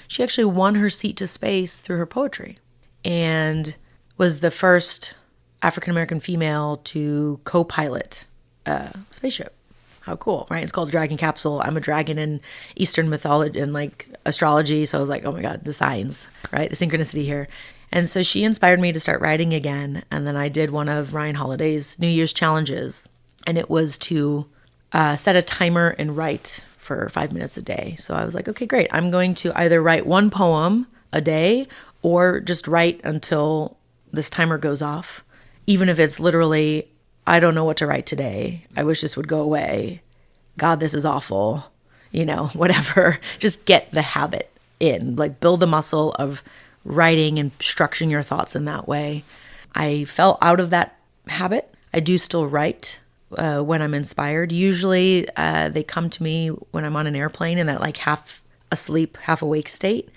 She actually won her seat to space through her poetry and was the first African-American female to co-pilot a spaceship. How cool, right? It's called Dragon Capsule. I'm a dragon in Eastern mythology and like astrology. So I was like, oh my God, the signs, right? The synchronicity here. And so she inspired me to start writing again. And then I did one of Ryan Holiday's New Year's challenges. And it was to set a timer and write for 5 minutes a day. So I was like, okay, great. I'm going to either write one poem a day or just write until this timer goes off. Even if it's literally, I don't know what to write today. I wish this would go away. God, this is awful. Whatever. Just get the habit in, like build the muscle of writing and structuring your thoughts in that way. I fell out of that habit. I do still write when I'm inspired. Usually they come to me when I'm on an airplane in that like half asleep, half awake state.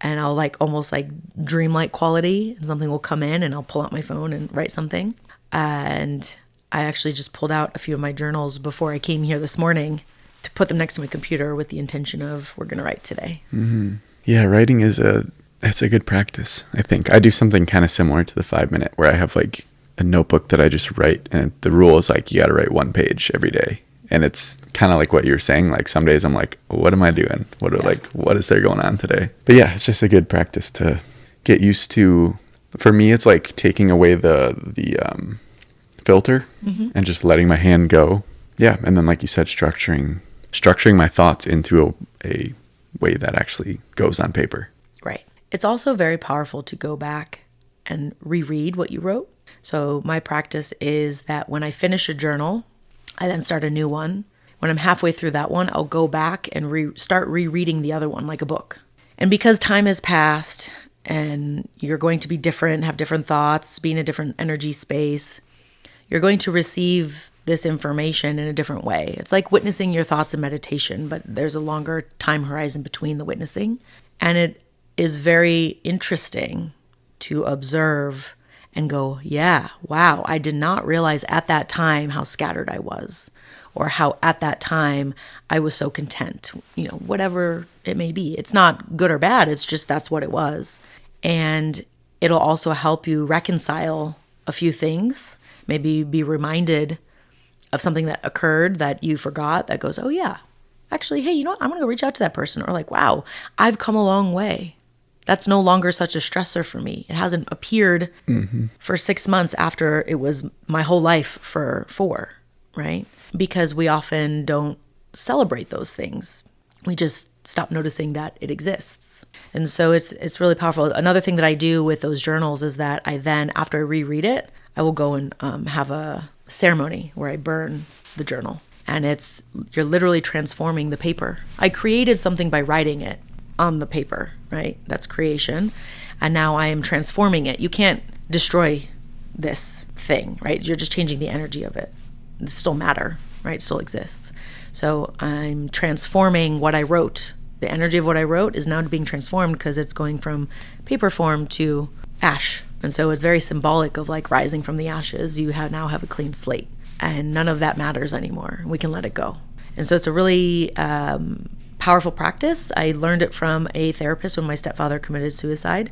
And I'll like almost like dreamlike quality, and something will come in and I'll pull out my phone and write something. And I actually just pulled out a few of my journals before I came here this morning to put them next to my computer with the intention of we're going to write today. Mm-hmm. Yeah, writing that's a good practice. I think I do something kind of similar to the 5 minute, where I have like a notebook that I just write, and the rule is like you got to write 1 page every day. And it's kind of like what you're saying. Like some days I'm like, what am I doing? What is there going on today? But yeah, it's just a good practice to get used to. For me, it's like taking away the filter and just letting my hand go. Yeah. And then, like you said, structuring my thoughts into a way that actually goes on paper. Right. It's also very powerful to go back and reread what you wrote. So my practice is that when I finish a journal, I then start a new one. When I'm halfway through that one, I'll go back and start rereading the other one like a book. And because time has passed and you're going to be different, have different thoughts, be in a different energy space, you're going to receive this information in a different way. It's like witnessing your thoughts in meditation, but there's a longer time horizon between the witnessing. And it is very interesting to observe and go, yeah, wow, I did not realize at that time how scattered I was, or how at that time I was so content, whatever it may be. It's not good or bad. It's just that's what it was. And it'll also help you reconcile a few things, maybe be reminded of something that occurred that you forgot that goes, oh yeah, actually, hey, you know what? I'm going to go reach out to that person. Or like, wow, I've come a long way. That's no longer such a stressor for me. It hasn't appeared for 6 months after it was my whole life for 4, right? Because we often don't celebrate those things. We just stop noticing that it exists. And so it's really powerful. Another thing that I do with those journals is that I then, after I reread it, I will go and have a ceremony where I burn the journal. And you're literally transforming the paper. I created something by writing it on the paper, right? That's creation. And now I am transforming it. You can't destroy this thing, right? You're just changing the energy of it. It's still matter, right? It still exists. So I'm transforming what I wrote. The energy of what I wrote is now being transformed because it's going from paper form to ash. And so it's very symbolic of like rising from the ashes. You now have a clean slate, and none of that matters anymore. We can let it go. And so it's a really powerful practice. I learned it from a therapist when my stepfather committed suicide.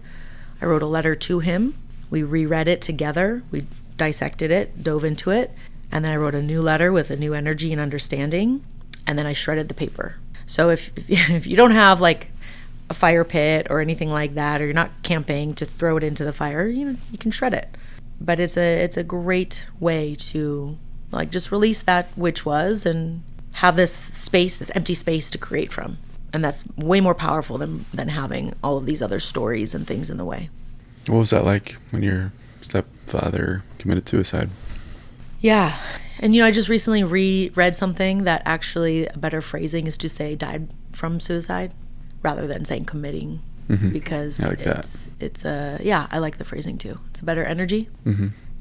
I wrote a letter to him. We reread it together. We dissected it, dove into it. And then I wrote a new letter with a new energy and understanding. And then I shredded the paper. So if you don't have like a fire pit or anything like that, or you're not camping to throw it into the fire, you can shred it. But it's a great way to like just release that which was and have this space, this empty space to create from. And that's way more powerful than having all of these other stories and things in the way. What was that like when your stepfather committed suicide? Yeah. And, I just recently reread something that actually a better phrasing is to say died from suicide rather than saying committing. Because I like I like the phrasing too. It's a better energy.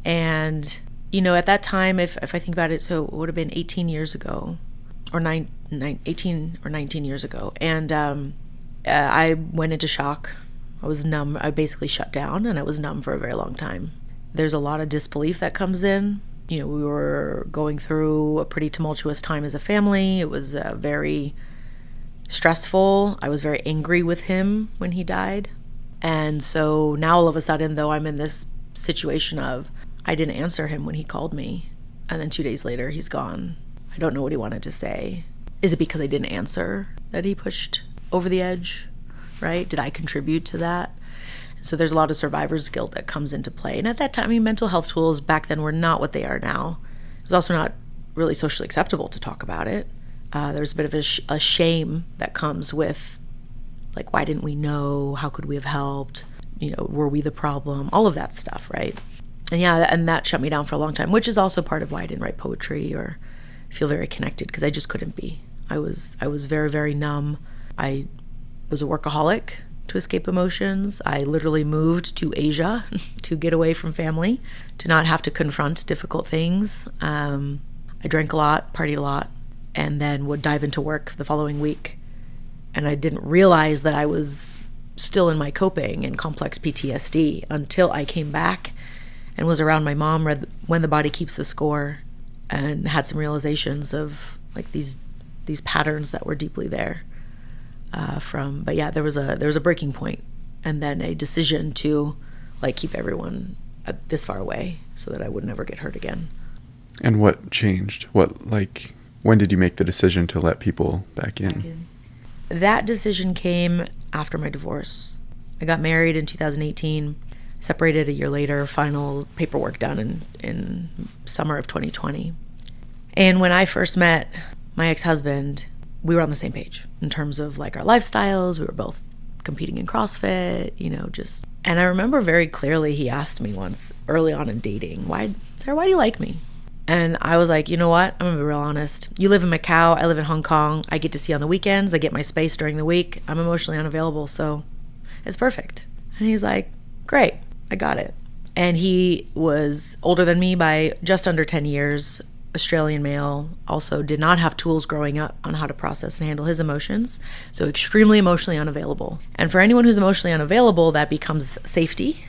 And, at that time, if I think about it, so it would have been 18 years ago or 18 or 19 years ago. And I went into shock. I was numb. I basically shut down, and I was numb for a very long time. There's a lot of disbelief that comes in. We were going through a pretty tumultuous time as a family. It was very stressful. I was very angry with him when he died. And so now all of a sudden, though, I'm in this situation of I didn't answer him when he called me. And then 2 days later, he's gone. I don't know what he wanted to say. Is it because I didn't answer that he pushed over the edge, right? Did I contribute to that? So there's a lot of survivor's guilt that comes into play. And at that time, mental health tools back then were not what they are now. It was also not really socially acceptable to talk about it. There's a bit of a shame that comes with, like, why didn't we know? How could we have helped? Were we the problem? All of that stuff, right? And that shut me down for a long time, which is also part of why I didn't write poetry or feel very connected, because I just couldn't be. I was very, very numb. I was a workaholic to escape emotions. I literally moved to Asia to get away from family, to not have to confront difficult things. I drank a lot, partied a lot, and then would dive into work the following week. And I didn't realize that I was still in my coping and complex PTSD until I came back and was around my mom, read When the Body Keeps the Score, and had some realizations of like these patterns that were deeply there. There was a breaking point, and then a decision to like keep everyone this far away so that I would never get hurt again. And what changed? When did you make the decision to let people back in? That decision came after my divorce. I got married in 2018, separated a year later, final paperwork done in summer of 2020. And when I first met my ex-husband, we were on the same page in terms of like our lifestyles. We were both competing in CrossFit, and I remember very clearly he asked me once early on in dating, Sarah, why do you like me? And I was like, you know what? I'm gonna be real honest. You live in Macau, I live in Hong Kong. I get to see you on the weekends. I get my space during the week. I'm emotionally unavailable, so it's perfect. And he's like, great, I got it. And he was older than me by just under 10 years, Australian male, also did not have tools growing up on how to process and handle his emotions, so extremely emotionally unavailable. And for anyone who's emotionally unavailable, that becomes safety,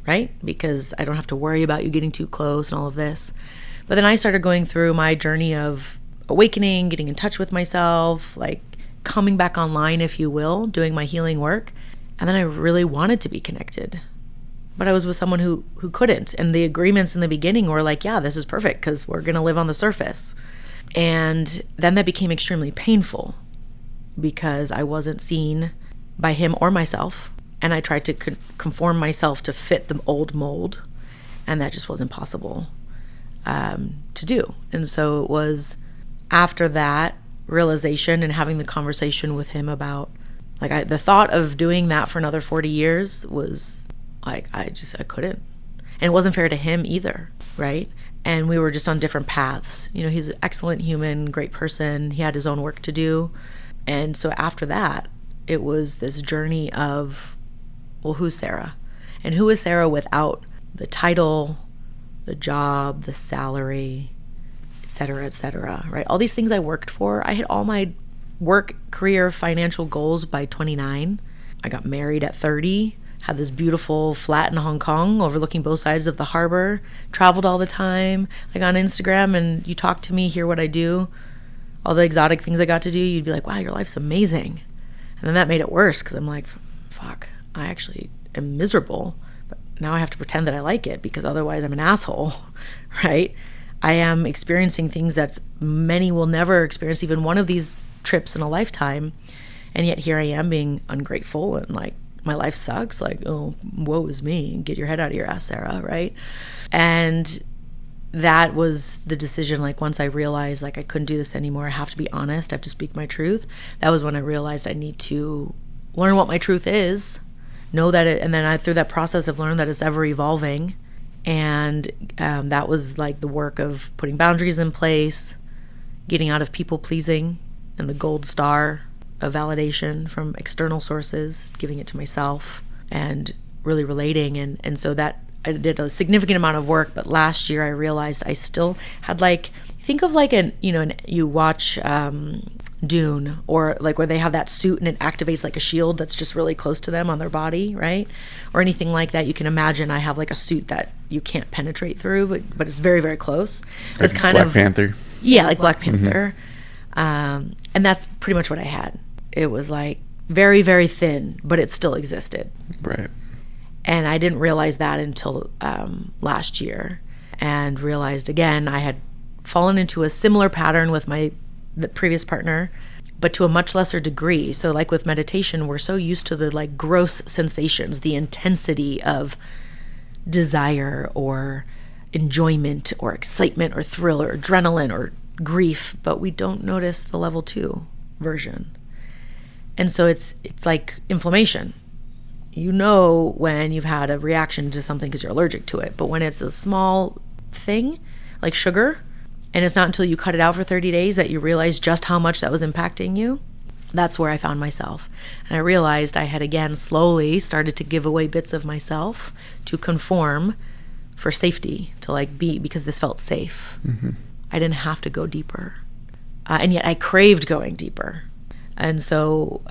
right? Because I don't have to worry about you getting too close and all of this. But then I started going through my journey of awakening, getting in touch with myself, like coming back online, if you will, doing my healing work. And then I really wanted to be connected. But I was with someone who couldn't. And the agreements in the beginning were like, yeah, this is perfect because we're going to live on the surface. And then that became extremely painful because I wasn't seen by him or myself. And I tried to conform myself to fit the old mold, and that just wasn't possible to do. And so it was after that realization and having the conversation with him about, like, the thought of doing that for another 40 years was like, I couldn't. And it wasn't fair to him either, right? And we were just on different paths. You know, he's an excellent human, great person. He had his own work to do. And so after that, it was this journey of, well, who's Sarah? And who is Sarah without the title, the job, the salary, et cetera, right? All these things I worked for. I hit all my work, career, financial goals by 29. I got married at 30, had this beautiful flat in Hong Kong overlooking both sides of the harbor, traveled all the time. Like on Instagram, and you talk to me, hear what I do, all the exotic things I got to do, you'd be like, wow, your life's amazing. And then that made it worse because I'm like, fuck, I actually am miserable. But now I have to pretend that I like it because otherwise I'm an asshole, right? I am experiencing things that many will never experience, even one of these trips in a lifetime. And yet here I am being ungrateful and like, my life sucks. Like, oh, woe is me. Get your head out of your ass, Sarah, right? And that was the decision. Like, once I realized like I couldn't do this anymore, I have to be honest, I have to speak my truth. That was when I realized I need to learn what my truth is, know that it, and then I, through that process, I've learned that it's ever evolving. And that was like the work of putting boundaries in place, getting out of people pleasing and the gold star of validation from external sources, giving it to myself, and really relating. And so that I did a significant amount of work. But last year I realized I still had, like, think of like you watch Dune, or like where they have that suit and it activates like a shield that's just really close to them on their body, right? Or anything like that. You can imagine I have like a suit that you can't penetrate through, but it's very, very close. Like it's kind Black of Panther. Yeah, like Black Panther. And that's pretty much what I had. It was like very, very thin, but it still existed. Right. And I didn't realize that until last year, and realized again I had fallen into a similar pattern with the previous partner, but to a much lesser degree. So like with meditation, we're so used to the like gross sensations, the intensity of desire or enjoyment or excitement or thrill or adrenaline or grief, but we don't notice the level 2 version. And so it's like inflammation. You know when you've had a reaction to something because you're allergic to it. But when it's a small thing, like sugar, and it's not until you cut it out for 30 days that you realize just how much that was impacting you, that's where I found myself. And I realized I had again slowly started to give away bits of myself to conform for safety, to like be, because this felt safe. Mm-hmm. I didn't have to go deeper. And yet I craved going deeper. And so,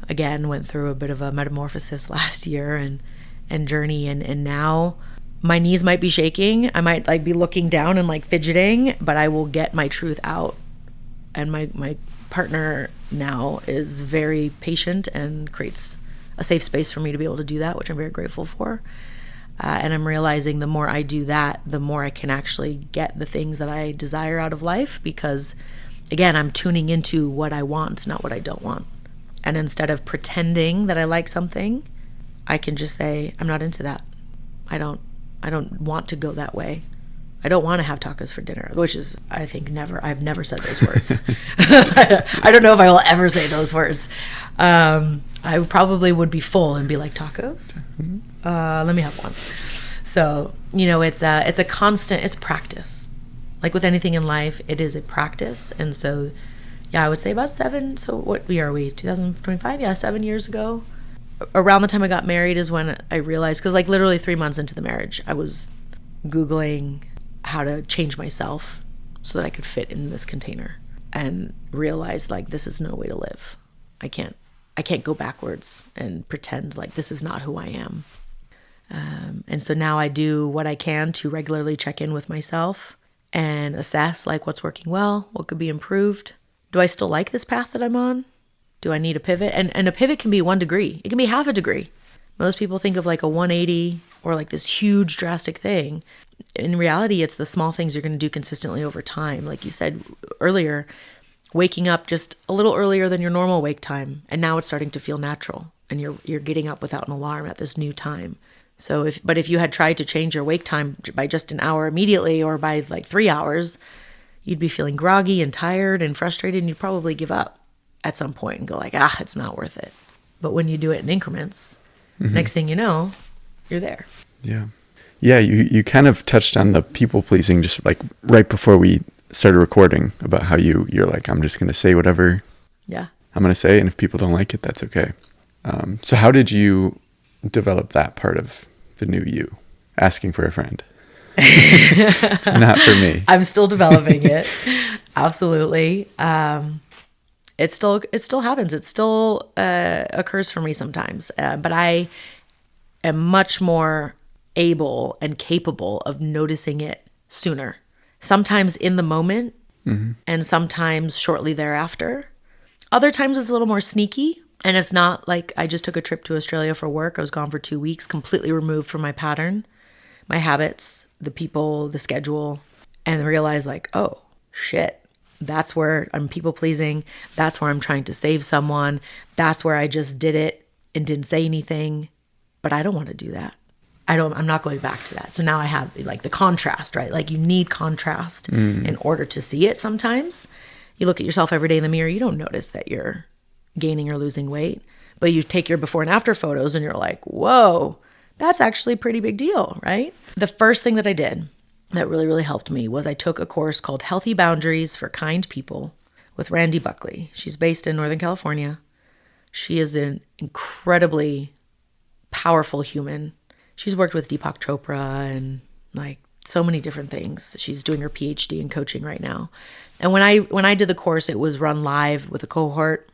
again, went through a bit of a metamorphosis last year and journey. And now my knees might be shaking. I might like be looking down and like fidgeting, but I will get my truth out. And my partner now is very patient and creates a safe space for me to be able to do that, which I'm very grateful for. And I'm realizing the more I do that, the more I can actually get the things that I desire out of life, because again, I'm tuning into what I want, not what I don't want. And instead of pretending that I like something, I can just say, I'm not into that. I don't want to go that way. I don't want to have tacos for dinner, which is, I think, I've never said those words. I don't know if I will ever say those words. I probably would be full and be like, tacos? Let me have one. So, it's a constant, it's practice. Like with anything in life, it is a practice. And so, yeah, I would say about 7. So what are we, 2025? Yeah, 7 years ago. Around the time I got married is when I realized, because like literally 3 months into the marriage, I was Googling how to change myself so that I could fit in this container, and realized like this is no way to live. I can't go backwards and pretend like this is not who I am. And so now I do what I can to regularly check in with myself and assess like what's working well, what could be improved. Do I still like this path that I'm on? Do I need a pivot? And a pivot can be 1 degree. It can be half a degree. Most people think of like a 180 or like this huge drastic thing. In reality, it's the small things you're going to do consistently over time. Like you said earlier, waking up just a little earlier than your normal wake time. And now it's starting to feel natural. and you're getting up without an alarm at this new time. So if you had tried to change your wake time by just an hour immediately or by like 3 hours, you'd be feeling groggy and tired and frustrated, and you'd probably give up at some point and go like, it's not worth it. But when you do it in increments, next thing you know, you're there. Yeah. Yeah, you kind of touched on the people pleasing just like right before we started recording about how you're like, I'm just going to say whatever I'm going to say, and if people don't like it, that's okay. So how did you develop that part of the new you? Asking for a friend. It's not for me. I'm still developing it. Absolutely. It still happens. It still occurs for me sometimes. But I am much more able and capable of noticing it sooner. Sometimes in the moment, and sometimes shortly thereafter. Other times it's a little more sneaky. And it's not like I just took a trip to Australia for work. I was gone for 2 weeks, completely removed from my pattern, my habits, the people, the schedule, and realized like, oh, shit, that's where I'm people pleasing. That's where I'm trying to save someone. That's where I just did it and didn't say anything. But I don't want to do that. I'm not going back to that. So now I have like the contrast, right? Like you need contrast in order to see it sometimes. You look at yourself every day in the mirror, you don't notice that you're gaining or losing weight, but you take your before and after photos and you're like, whoa, that's actually a pretty big deal, right? The first thing that I did that really, really helped me was I took a course called Healthy Boundaries for Kind People with Randy Buckley. She's based in Northern California. She is an incredibly powerful human. She's worked with Deepak Chopra and like so many different things. She's doing her PhD in coaching right now. And when I did the course, it was run live with a cohort.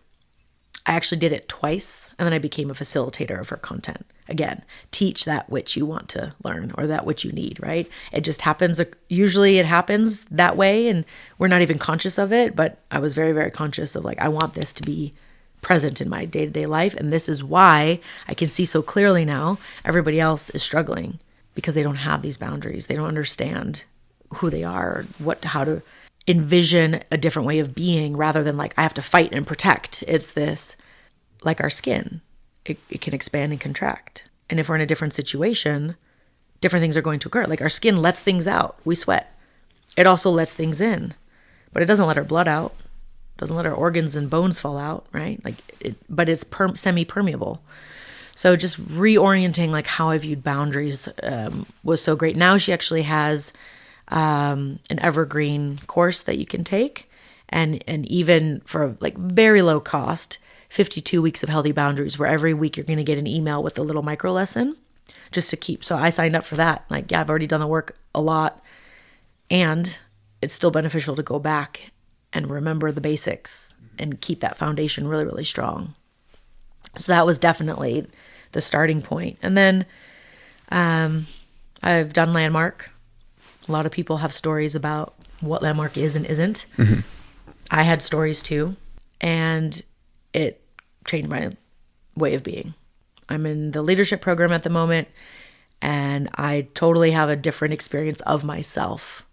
I actually did it twice, and then I became a facilitator of her content. Again, teach that which you want to learn or that which you need, right? It just happens. Usually it happens that way, and we're not even conscious of it, but I was very, very conscious of like, I want this to be present in my day-to-day life, and this is why I can see so clearly now everybody else is struggling because they don't have these boundaries. They don't understand who they are or how to envision a different way of being rather than like I have to fight and protect. It's this, like our skin, it can expand and contract. And if we're in a different situation, different things are going to occur. Like our skin lets things out. We sweat. It also lets things in, but it doesn't let our blood out. It doesn't let our organs and bones fall out, right? But it's semi-permeable. So just reorienting like how I viewed boundaries was so great. Now she actually has an evergreen course that you can take, and even for like very low cost, 52 weeks of healthy boundaries, where every week you're going to get an email with a little micro lesson just to keep. So I signed up for that. Like, yeah, I've already done the work a lot, and it's still beneficial to go back and remember the basics and keep that foundation really, really strong. So that was definitely the starting point. And then I've done Landmark. A lot of people have stories about what Landmark is and isn't. I had stories too, and it changed my way of being. I'm in the leadership program at the moment, and I totally have a different experience of myself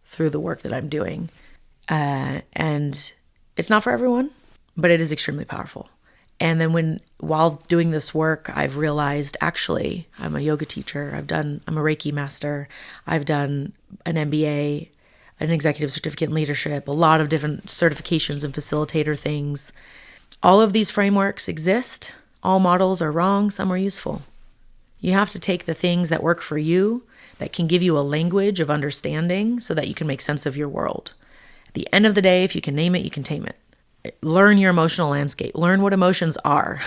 through the work that I'm doing. And it's not for everyone, but it is extremely powerful. And then while doing this work, I've realized actually I'm a yoga teacher. I'm a Reiki master. I've done an MBA, an executive certificate in leadership, a lot of different certifications and facilitator things. All of these frameworks exist. All models are wrong. Some are useful. You have to take the things that work for you, that can give you a language of understanding so that you can make sense of your world. At the end of the day, if you can name it, you can tame it. Learn your emotional landscape. Learn what emotions are,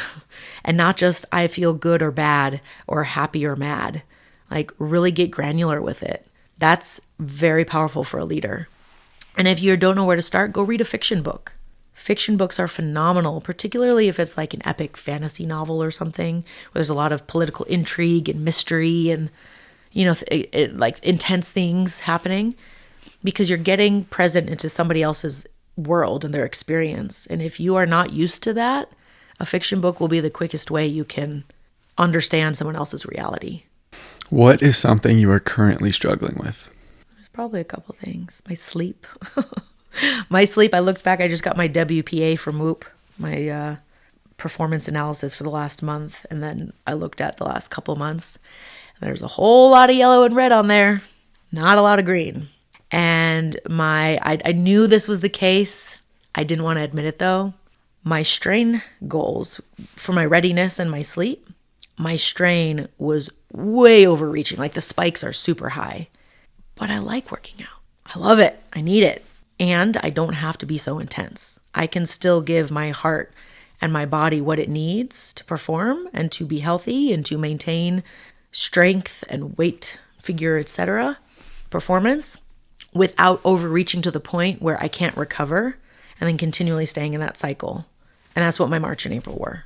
and not just I feel good or bad or happy or mad. Like really get granular with it. That's very powerful for a leader. And if you don't know where to start, go read a fiction book. Fiction books are phenomenal, particularly if it's like an epic fantasy novel or something where there's a lot of political intrigue and mystery and, like intense things happening, because you're getting present into somebody else's world and their experience. And if you are not used to that, a fiction book will be the quickest way you can understand someone else's reality. What is something you are currently struggling with? There's probably a couple things. My sleep. I looked back, I just got my WPA from Whoop, my performance analysis for the last month, and then I looked at the last couple months. There's a whole lot of yellow and red on there, not a lot of green. And I knew this was the case. I didn't want to admit it though. My strain goals for my readiness and my sleep, my strain was way overreaching. Like the spikes are super high. But I like working out. I love it. I need it. And I don't have to be so intense. I can still give my heart and my body what it needs to perform and to be healthy and to maintain strength and weight, figure, etc., performance, without overreaching to the point where I can't recover and then continually staying in that cycle. And that's what my March and April were.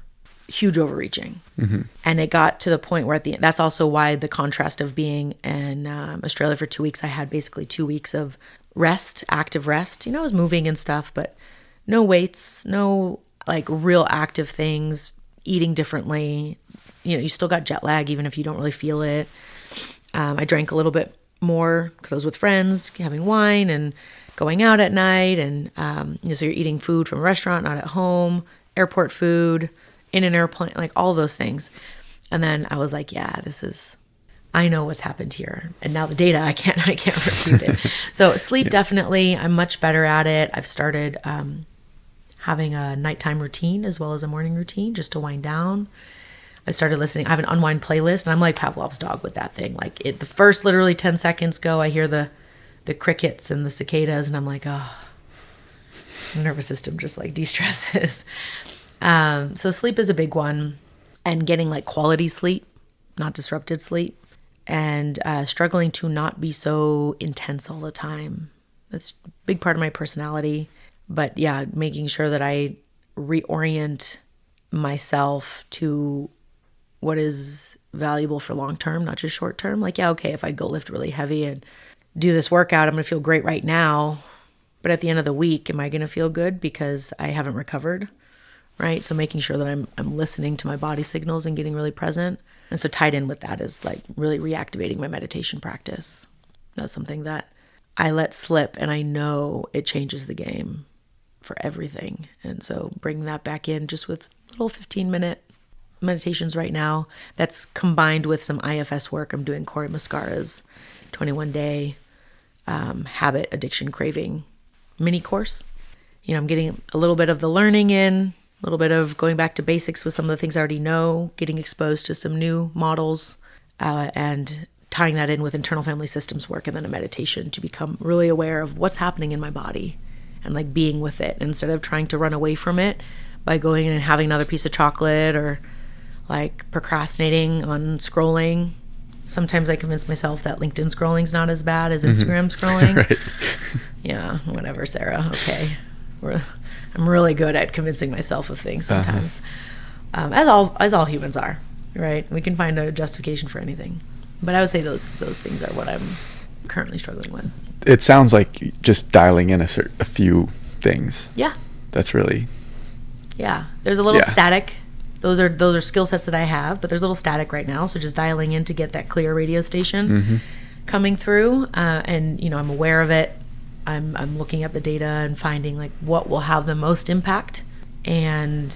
Huge overreaching. Mm-hmm. And it got to the point where that's also why the contrast of being in Australia for 2 weeks, I had basically 2 weeks of rest, active rest. I was moving and stuff, but no weights, no like real active things, eating differently. You still got jet lag, even if you don't really feel it. I drank a little bit more because I was with friends, having wine and going out at night. And, so you're eating food from a restaurant, not at home, airport food, in an airplane, like all those things. And then I was like, yeah, I know what's happened here. And now the data, I can't refute it. So sleep, definitely, I'm much better at it. I've started having a nighttime routine as well as a morning routine just to wind down. I started listening. I have an unwind playlist, and I'm like Pavlov's dog with that thing. Like the first literally 10 seconds go, I hear the crickets and the cicadas, and I'm like, oh, my nervous system just like de-stresses. So sleep is a big one, and getting like quality sleep, not disrupted sleep, and struggling to not be so intense all the time. That's a big part of my personality. But yeah, making sure that I reorient myself to what is valuable for long term, not just short term. Like, yeah, okay, if I go lift really heavy and do this workout, I'm going to feel great right now. But at the end of the week, am I going to feel good because I haven't recovered? Right? So making sure that I'm listening to my body signals and getting really present. And so tied in with that is like really reactivating my meditation practice. That's something that I let slip, and I know it changes the game for everything. And so bringing that back in just with little 15-minute meditations right now. That's combined with some IFS work. I'm doing Corey Muscara's 21-day habit addiction craving mini course. I'm getting a little bit of the learning in, a little bit of going back to basics with some of the things I already know, getting exposed to some new models, and tying that in with internal family systems work and then a meditation to become really aware of what's happening in my body and like being with it instead of trying to run away from it by going in and having another piece of chocolate or like procrastinating on scrolling. Sometimes I convince myself that LinkedIn scrolling is not as bad as Instagram scrolling. Right. Yeah, whatever, Sarah. Okay. I'm really good at convincing myself of things sometimes. As all humans are, right? We can find a justification for anything. But I would say those things are what I'm currently struggling with. It sounds like just dialing in a few things. Yeah. That's really. Yeah. There's a little static. Those are skill sets that I have, but there's a little static right now. So just dialing in to get that clear radio station coming through. And, I'm aware of it. I'm looking at the data and finding like what will have the most impact, and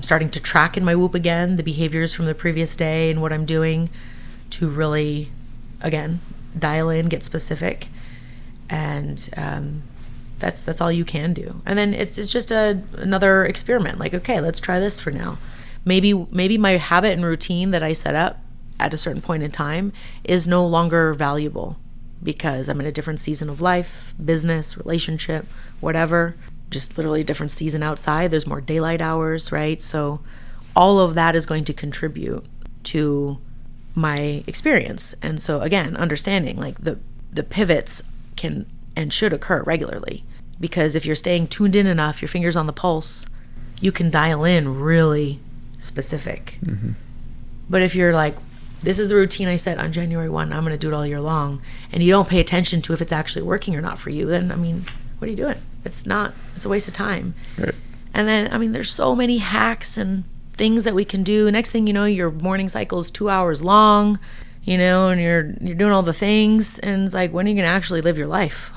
starting to track in my Whoop again the behaviors from the previous day and what I'm doing to really, again, dial in, get specific. And that's all you can do. And then it's just another experiment. Like, okay, let's try this for now. Maybe my habit and routine that I set up at a certain point in time is no longer valuable because I'm in a different season of life, business, relationship, whatever, just literally a different season outside. There's more daylight hours, right? So all of that is going to contribute to my experience. And so again, understanding like the pivots can and should occur regularly, because if you're staying tuned in enough, your fingers on the pulse, you can dial in really specific. But if you're like, this is the routine I set on January 1, I'm going to do it all year long, and you don't pay attention to if it's actually working or not for you, then, what are you doing? It's a waste of time. Right. And then, there's so many hacks and things that we can do. Next thing you know, your morning cycle is 2 hours long, and you're doing all the things, and it's like, when are you going to actually live your life?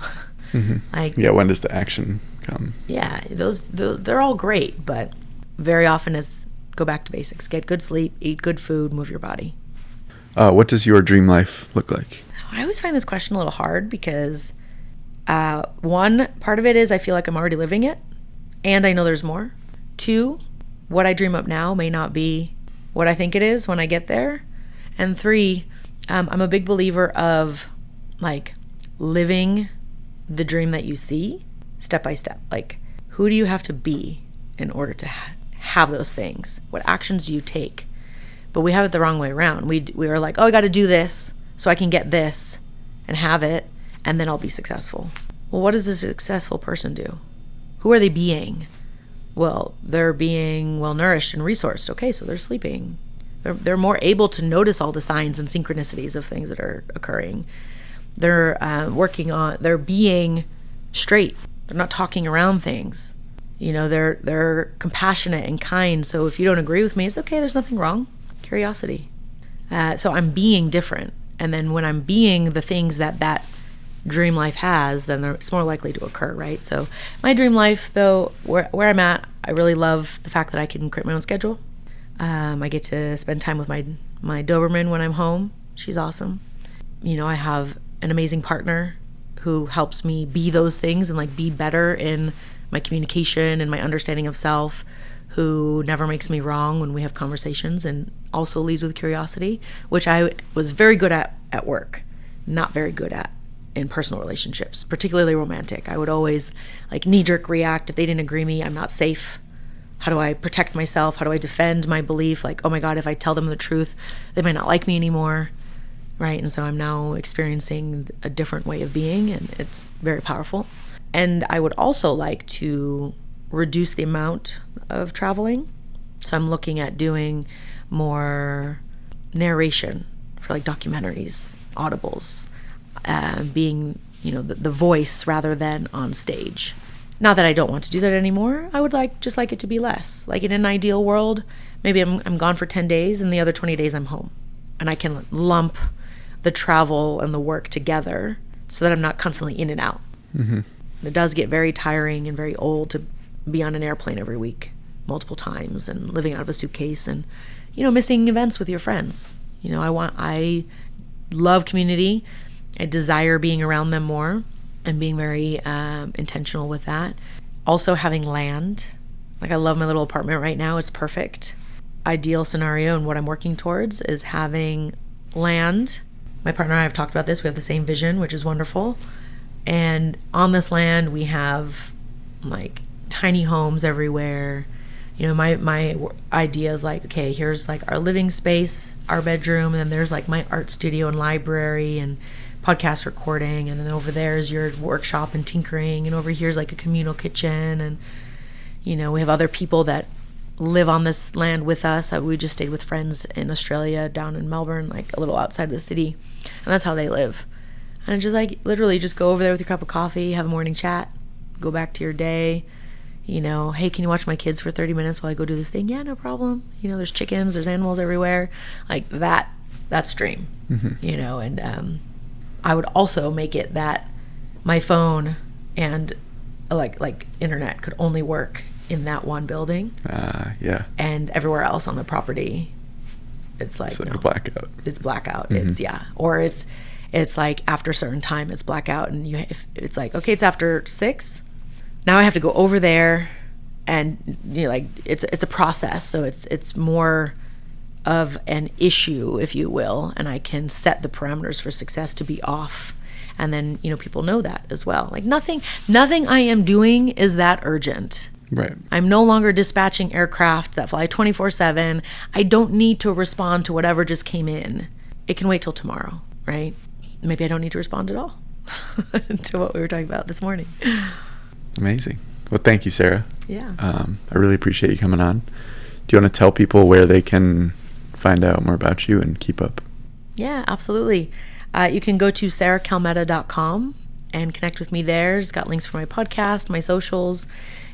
When does the action come? Yeah, those they're all great, but very often it's Go back to basics. Get good sleep, eat good food, move your body. What does your dream life look like? I always find this question a little hard because one part of it is I feel like I'm already living it and I know there's more. Two, what I dream up now may not be what I think it is when I get there. And three, I'm a big believer of like living the dream that you see step by step. Like, who do you have to be in order to have those things? What actions do you take? But we have it the wrong way around. We are like, oh, I got to do this so I can get this and have it, and then I'll be successful. Well, what does a successful person do? Who are they being? Well, they're being well-nourished and resourced. Okay, so they're sleeping. They're more able to notice all the signs and synchronicities of things that are occurring. They're they're being straight. They're not talking around things. You know, they're compassionate and kind. So if you don't agree with me, it's okay. There's nothing wrong. Curiosity. So I'm being different. And then when I'm being the things that dream life has, then it's more likely to occur, right? So my dream life, though, where I'm at, I really love the fact that I can create my own schedule. I get to spend time with my Doberman when I'm home. She's awesome. You know, I have an amazing partner who helps me be those things and like be better in my communication and my understanding of self, who never makes me wrong when we have conversations and also leads with curiosity, which I was very good at work, not very good at in personal relationships, particularly romantic. I would always like knee-jerk react if they didn't agree with me. I'm not safe. How do I protect myself? How do I defend my belief? Like, oh my God, if I tell them the truth, they might not like me anymore, right? And so I'm now experiencing a different way of being, and it's very powerful. And I would also like to reduce the amount of traveling. So I'm looking at doing more narration for like documentaries, audibles, being, you know, the voice rather than on stage. Not that I don't want to do that anymore. I would just like it to be less. Like in an ideal world, maybe I'm gone for 10 days and the other 20 days I'm home. And I can lump the travel and the work together so that I'm not constantly in and out. Mm-hmm. It does get very tiring and very old to be on an airplane every week multiple times and living out of a suitcase and, you know, missing events with your friends. You know, I love community. I desire being around them more and being very intentional with that. Also having land. Like I love my little apartment right now. It's perfect. Ideal scenario and what I'm working towards is having land. My partner and I have talked about this. We have the same vision, which is wonderful. And on this land, we have like tiny homes everywhere. You know, my idea is like, okay, here's like our living space, our bedroom, and then there's like my art studio and library and podcast recording, and then over there is your workshop and tinkering, and over here's like a communal kitchen, and you know, we have other people that live on this land with us. We just stayed with friends in Australia down in Melbourne, like a little outside of the city, and that's how they live. And just like literally just go over there with your cup of coffee, have a morning chat, go back to your day. You know, hey, can you watch my kids for 30 minutes while I go do this thing? Yeah, no problem. You know, there's chickens, there's animals everywhere. Like that's dream. Mm-hmm. You know, and I would also make it that my phone and like internet could only work in that one building. Yeah. And everywhere else on the property, it's like a blackout. It's blackout. Mm-hmm. It's or it's like after a certain time it's blackout, and if it's like, okay, it's after 6. Now I have to go over there, and you know, like it's a process. So it's more of an issue, if you will, and I can set the parameters for success to be off, and then, you know, people know that as well. Like nothing I am doing is that urgent. Right. I'm no longer dispatching aircraft that fly 24/7. I don't need to respond to whatever just came in. It can wait till tomorrow, right? Maybe I don't need to respond at all to what we were talking about this morning. Amazing. Well, thank you, Sarah. Yeah. I really appreciate you coming on. Do you want to tell people where they can find out more about you and keep up? Yeah, absolutely. You can go to sarahkalmeta.com and connect with me there. It's got links for my podcast, my socials.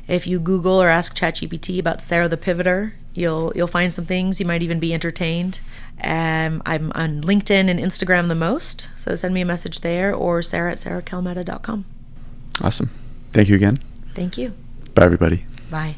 If you Google or ask ChatGPT about Sarah the Pivoter, you'll find some things. You might even be entertained. I'm on LinkedIn and Instagram the most, so send me a message there, or sarah@sarahkalmeta.com. Awesome. Thank you again. Thank you. Bye, everybody. Bye.